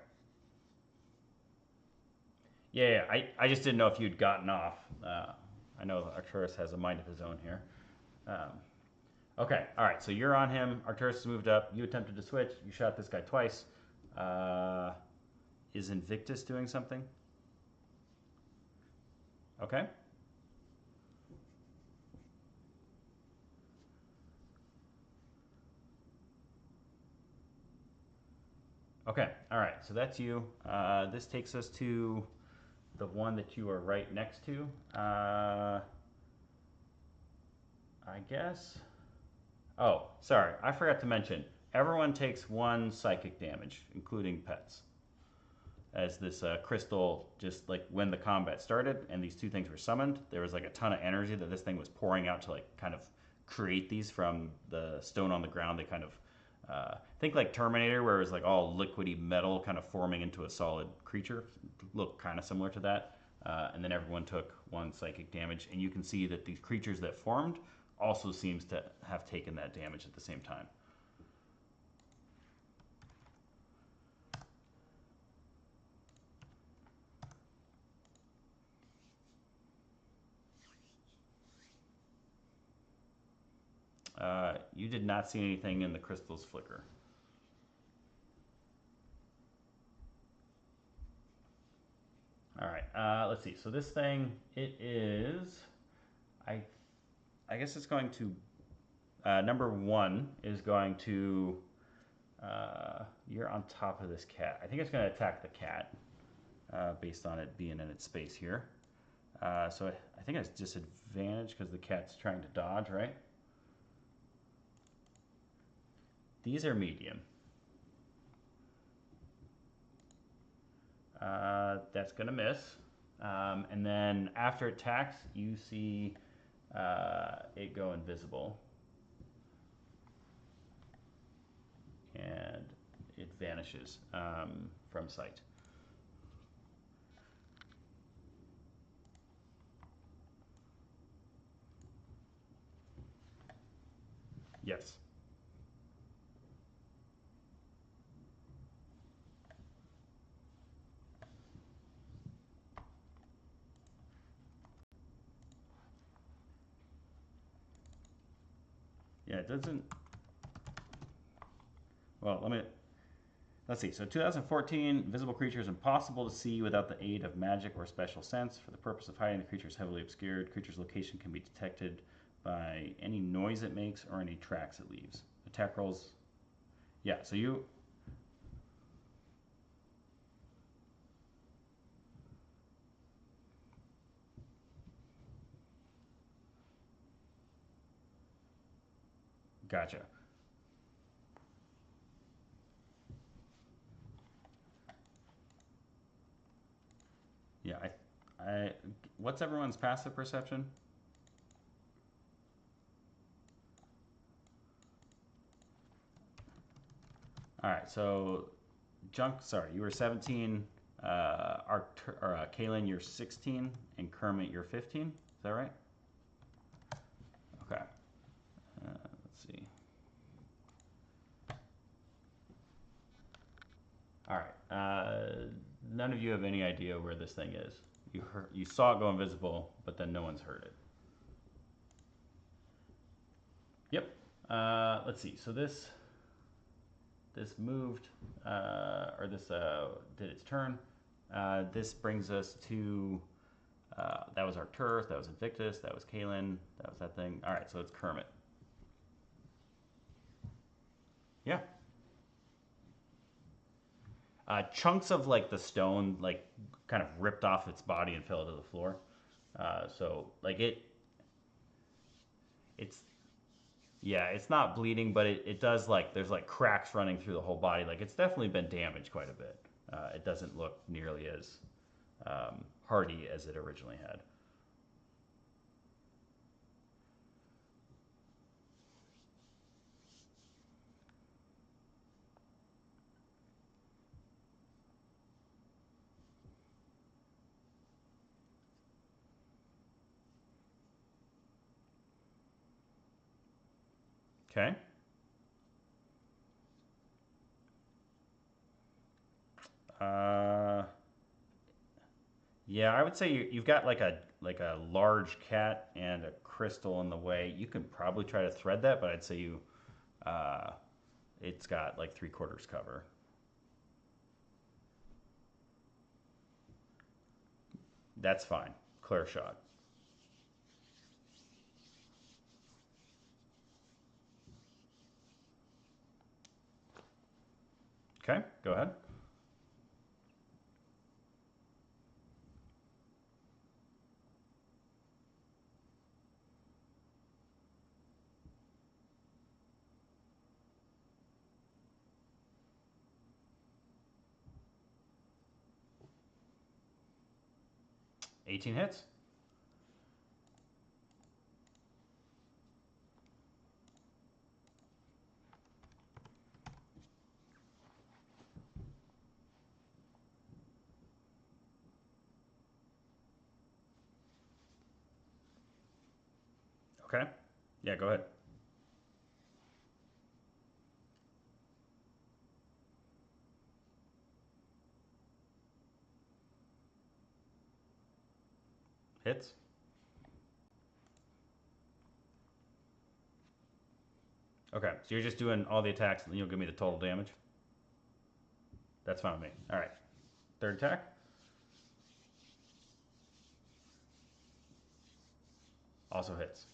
Speaker 1: Yeah, I just didn't know if you'd gotten off. I know Arcturus has a mind of his own here. Um, okay, all right, so you're on him. Arcturus has moved up. You attempted to switch. You shot this guy twice. Is Invictus doing something? Okay. Okay, all right, so that's you. This takes us to the one that you are right next to. I guess. Oh, sorry, I forgot to mention. Everyone takes 1 psychic damage, including pets. As this crystal, just like when the combat started and these 2 things were summoned, there was like a ton of energy that this thing was pouring out to like kind of create these from the stone on the ground. They kind of think like Terminator, where it was like all liquidy metal kind of forming into a solid creature. Look kind of similar to that. And then everyone took 1 psychic damage, and you can see that these creatures that formed also seems to have taken that damage at the same time. You did not see anything in the crystal's flicker. All right, let's see. So this thing, it is, I, I guess it's going to, number 1 is going to You're on top of this cat. I think it's going to attack the cat based on it being in its space here. So I think it's disadvantage because the cat's trying to dodge, right? These are medium. That's going to miss. And then after it attacks, you see it go invisible. And it vanishes from sight. Yes. Yeah, it doesn't. Well, let's see. So 2014, visible creature is impossible to see without the aid of magic or special sense. For the purpose of hiding, the creature is heavily obscured. Creature's location can be detected by any noise it makes or any tracks it leaves. Attack rolls. Yeah, so you. Gotcha. Yeah, what's everyone's passive perception? All right, so sorry, you were 17. Kaylin, you're 16, and Kermit, you're 15. Is that right? Okay. Let's see. All right. None of you have any idea where this thing is. You saw it go invisible, but then no one's heard it. Yep. Let's see. So this moved, or this did its turn. This brings us to. That was Arcturus. That was Invictus. That was Kaylin. That was that thing. All right. So it's Kermit. Yeah. Chunks of like the stone like kind of ripped off its body and fell to the floor. So like it's yeah, it's not bleeding, but it does like there's like cracks running through the whole body. Like it's definitely been damaged quite a bit. It doesn't look nearly as hardy as it originally had. Okay. Uh, yeah, I would say you've got like a large cat and a crystal in the way. You can probably try to thread that, but I'd say uh, it's got like 3/4 cover. That's fine. Clear shot. Okay, go ahead. 18 hits. Okay. Yeah, go ahead. Hits. Okay, so you're just doing all the attacks and then you'll give me the total damage? That's fine with me. All right. Third attack. Also hits.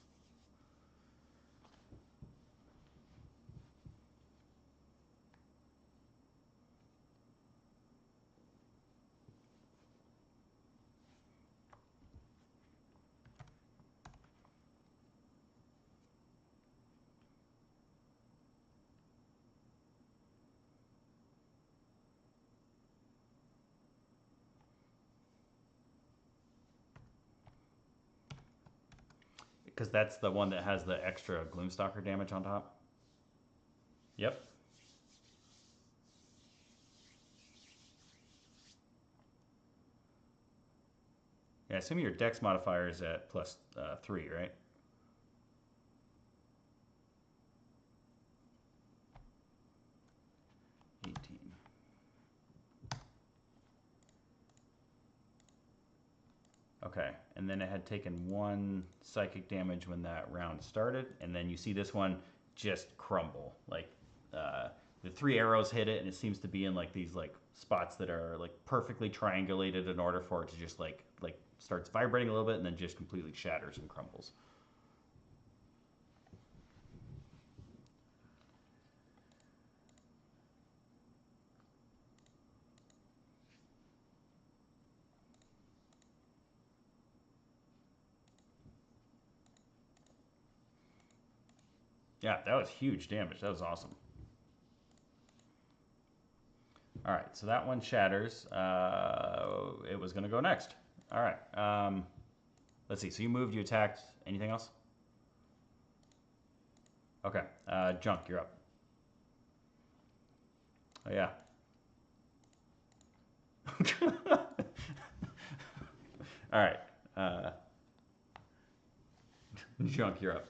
Speaker 1: because that's the one that has the extra Gloomstalker damage on top. Yep. Yeah, I assume your dex modifier is at plus 3, right? Okay, and then it had taken 1 psychic damage when that round started, and then you see this one just crumble. Like the 3 arrows hit it, and it seems to be in like these like spots that are like perfectly triangulated in order for it to just like starts vibrating a little bit, and then just completely shatters and crumbles. Yeah, that was huge damage. That was awesome. All right, so that one shatters. It was going to go next. All right. Let's see. So you moved, you attacked. Anything else? Okay. Junk, you're up. Oh, yeah. All right. Junk, you're up.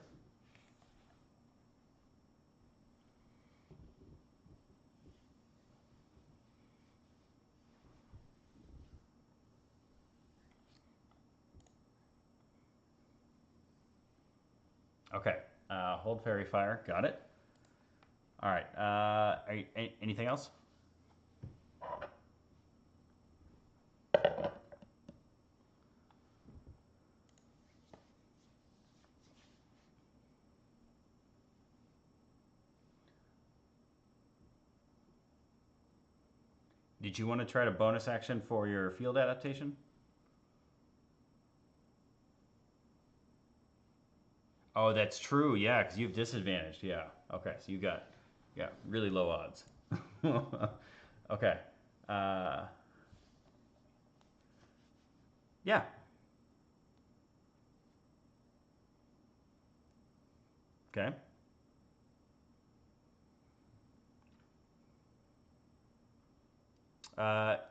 Speaker 1: Okay. Hold fairy fire. Got it. All right. Anything else? Did you want to try to bonus action for your field adaptation? Oh, that's true. Yeah, because you've disadvantaged. Yeah. Okay. So you got, yeah, really low odds. Okay. Uh, yeah. Okay.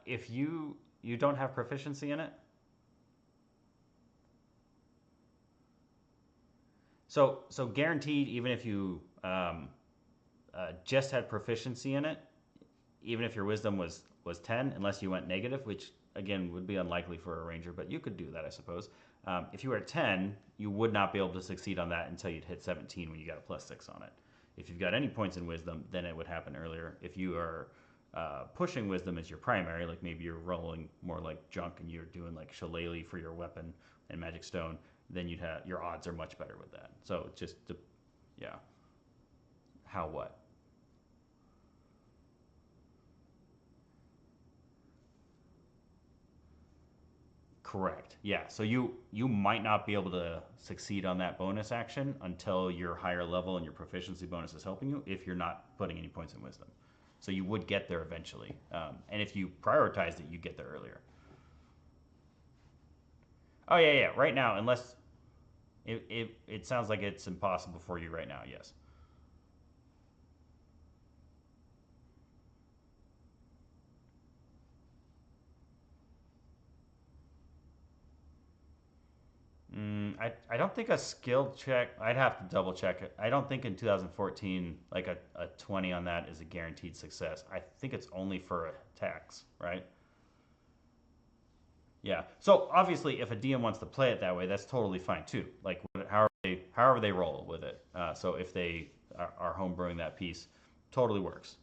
Speaker 1: If you don't have proficiency in it, so guaranteed, even if you just had proficiency in it, even if your wisdom was 10, unless you went negative, which again would be unlikely for a ranger, but you could do that, I suppose. If you were at 10, you would not be able to succeed on that until you'd hit 17 when you got a plus 6 on it. If you've got any points in wisdom, then it would happen earlier. If you are pushing wisdom as your primary, like maybe you're rolling more like junk and you're doing like shillelagh for your weapon and magic stone, then you'd have your odds are much better with that. So it's just, yeah, how what? Correct. Yeah. So you might not be able to succeed on that bonus action until you're higher level and your proficiency bonus is helping you if you're not putting any points in wisdom. So you would get there eventually. And if you prioritized it, you get there earlier. Oh yeah, yeah. Right now, unless it sounds like it's impossible for you right now. Yes. I don't think a skill check. I'd have to double check it. I don't think in 2014 like a 20 on that is a guaranteed success. I think it's only for attacks, right? Yeah. So obviously, if a DM wants to play it that way, that's totally fine too. Like however they roll with it. So if they are homebrewing that piece, totally works.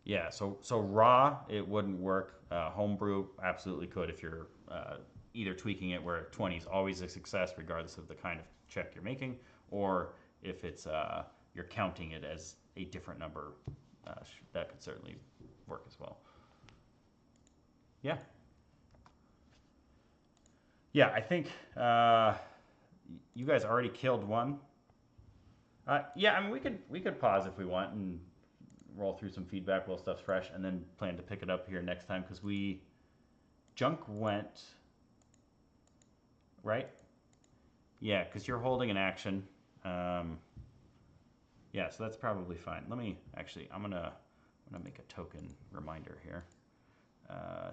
Speaker 1: Yeah. So raw it wouldn't work. Homebrew absolutely could if you're either tweaking it where 20 is always a success regardless of the kind of check you're making, or if it's you're counting it as a different number, that could certainly work as well. Yeah. Yeah, I think you guys already killed one. Yeah, I mean we could pause if we want and roll through some feedback while stuff's fresh, and then plan to pick it up here next time because we junk went right. Yeah, because you're holding an action. Um, yeah, so that's probably fine. Let me actually. I'm gonna make a token reminder here. Uh,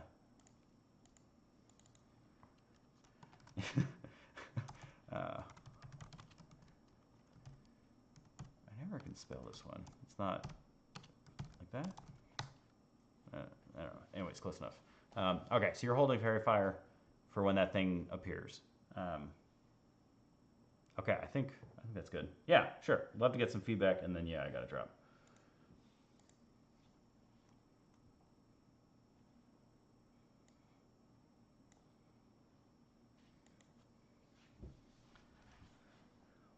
Speaker 1: uh, I never can spell this one. It's not like that. Uh, I don't know. Anyways, close enough. Okay, so you're holding Fairy Fire for when that thing appears. Um, okay, I think that's good. Yeah, sure. Love to get some feedback, and then yeah, I gotta drop.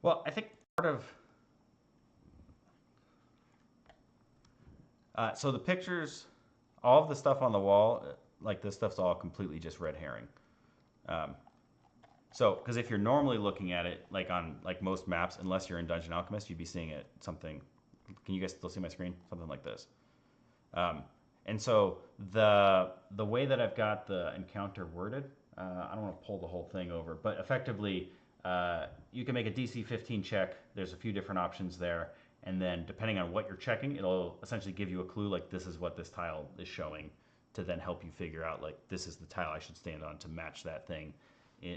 Speaker 1: Well, I think part of so the pictures, all of the stuff on the wall, like this stuff's all completely just red herring. Um, so, because if you're normally looking at it, like on like most maps, unless you're in Dungeon Alchemist, you'd be seeing it something. Can you guys still see my screen? Something like this. Um, and so the way that I've got the encounter worded, I don't want to pull the whole thing over, but effectively, you can make a DC 15 check. There's a few different options there, and then depending on what you're checking, it'll essentially give you a clue like this is what this tile is showing, to then help you figure out like this is the tile I should stand on to match that thing.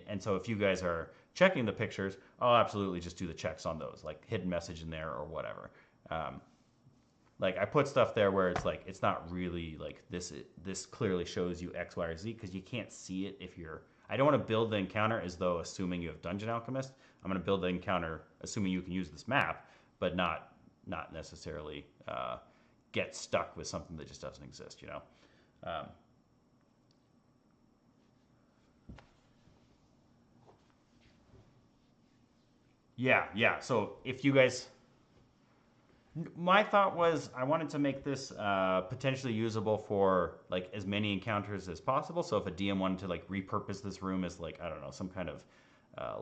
Speaker 1: And so if you guys are checking the pictures, I'll absolutely just do the checks on those, like hidden message in there or whatever. Um, like I put stuff there where it's like it's not really like this clearly shows you X, Y, or Z because you can't see it if you're. I don't want to build the encounter as though assuming you have Dungeon Alchemist. I'm going to build the encounter assuming you can use this map, but not necessarily get stuck with something that just doesn't exist. You know. Um, yeah, yeah. So if you guys my thought was I wanted to make this potentially usable for like as many encounters as possible. So if a DM wanted to like repurpose this room as like I don't know some kind of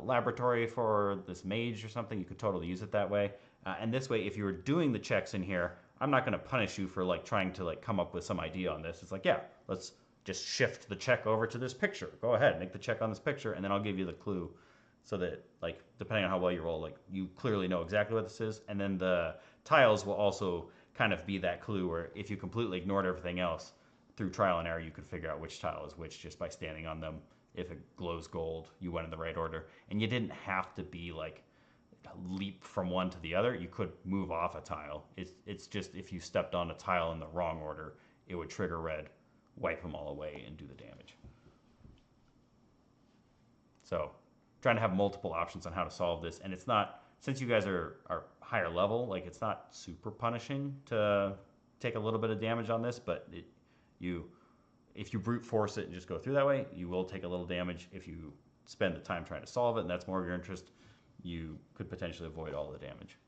Speaker 1: laboratory for this mage or something, you could totally use it that way. And this way, if you were doing the checks in here, I'm not going to punish you for like trying to like come up with some idea on this. It's like yeah, let's just shift the check over to this picture. Go ahead, make the check on this picture, and then I'll give you the clue so that like depending on how well you roll, like you clearly know exactly what this is, and then the tiles will also kind of be that clue where if you completely ignored everything else through trial and error, you could figure out which tile is which just by standing on them. If it glows gold, you went in the right order, and you didn't have to be like leap from one to the other. You could move off a tile. It's just if you stepped on a tile in the wrong order, it would trigger red, wipe them all away, and do the damage. So trying to have multiple options on how to solve this, and it's not since you guys are higher level, like it's not super punishing to take a little bit of damage on this, but you if you brute force it and just go through that way, you will take a little damage. If you spend the time trying to solve it, and that's more of your interest, you could potentially avoid all the damage.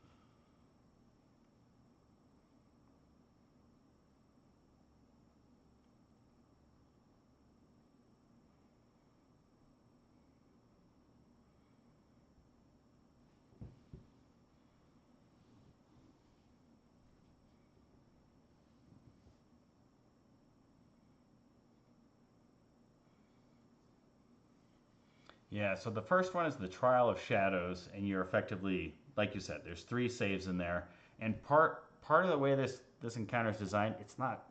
Speaker 1: Yeah, so the first one is the Trial of Shadows, and you're effectively, like you said, there's three saves in there, and part of the way this encounter is designed, it's not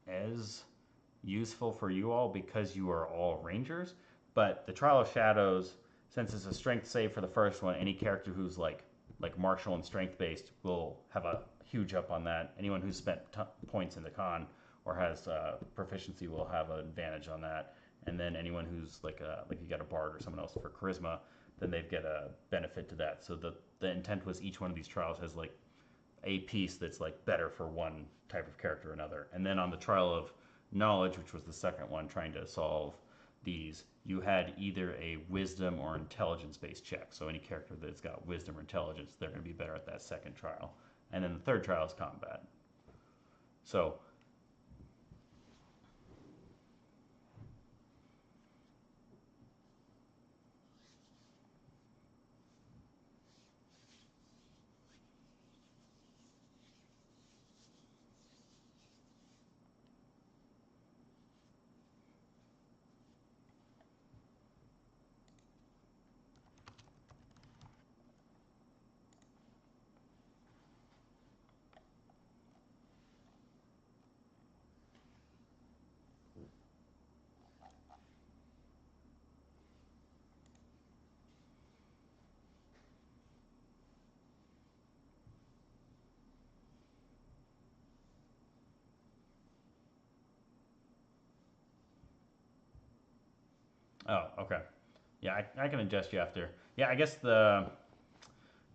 Speaker 1: as useful for you all because you are all rangers. But the Trial of Shadows, since it's a strength save for the first one, any character who's like martial and strength based will have a huge up on that. Anyone who's spent points in the con or has proficiency will have an advantage on that. And then anyone who's like you got a bard or someone else for charisma, then they've get a benefit to that. So the intent was each one of these trials has like a piece that's like better for one type of character or another. And then on the trial of knowledge, which was the second one, trying to solve these, you had either a wisdom or intelligence based check. So any character that's got wisdom or intelligence, they're going to be better at that second trial. And then the third trial is combat. So Oh, okay. Yeah, I can adjust you after. Yeah, I guess the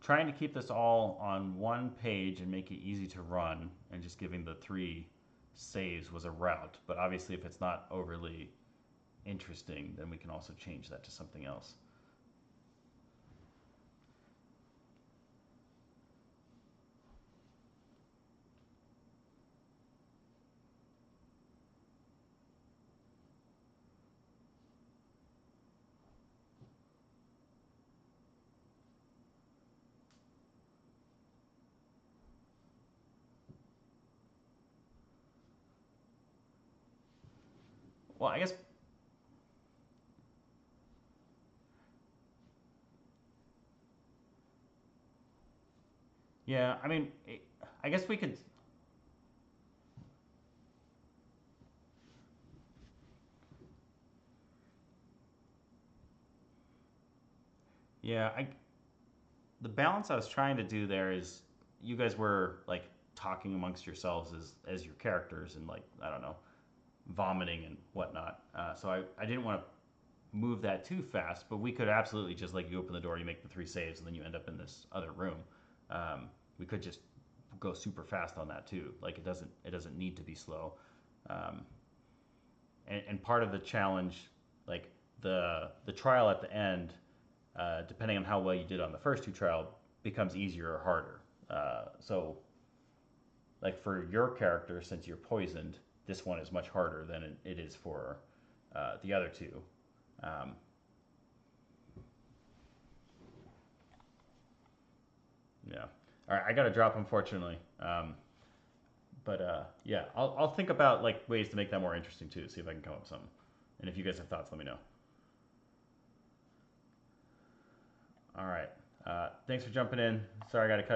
Speaker 1: trying to keep this all on one page and make it easy to run and just giving the three saves was a route. But obviously, if it's not overly interesting, then we can also change that to something else. Well, I guess, yeah, I mean, I guess we could, yeah, the balance I was trying to do there is you guys were like talking amongst yourselves as your characters and like, I don't know, vomiting and whatnot. So I didn't want to move that too fast, but we could absolutely just like you open the door, you make the three saves, and then you end up in this other room. We could just go super fast on that too. Like it doesn't need to be slow. Um, and part of the challenge, like the trial at the end, depending on how well you did on the first two trial, becomes easier or harder. So like for your character, since you're poisoned, this one is much harder than it is for the other two. Um, yeah. All right, I got to drop, unfortunately. But yeah, I'll think about like ways to make that more interesting too. See if I can come up with something. And if you guys have thoughts, let me know. All right. Thanks for jumping in. Sorry, I got to cut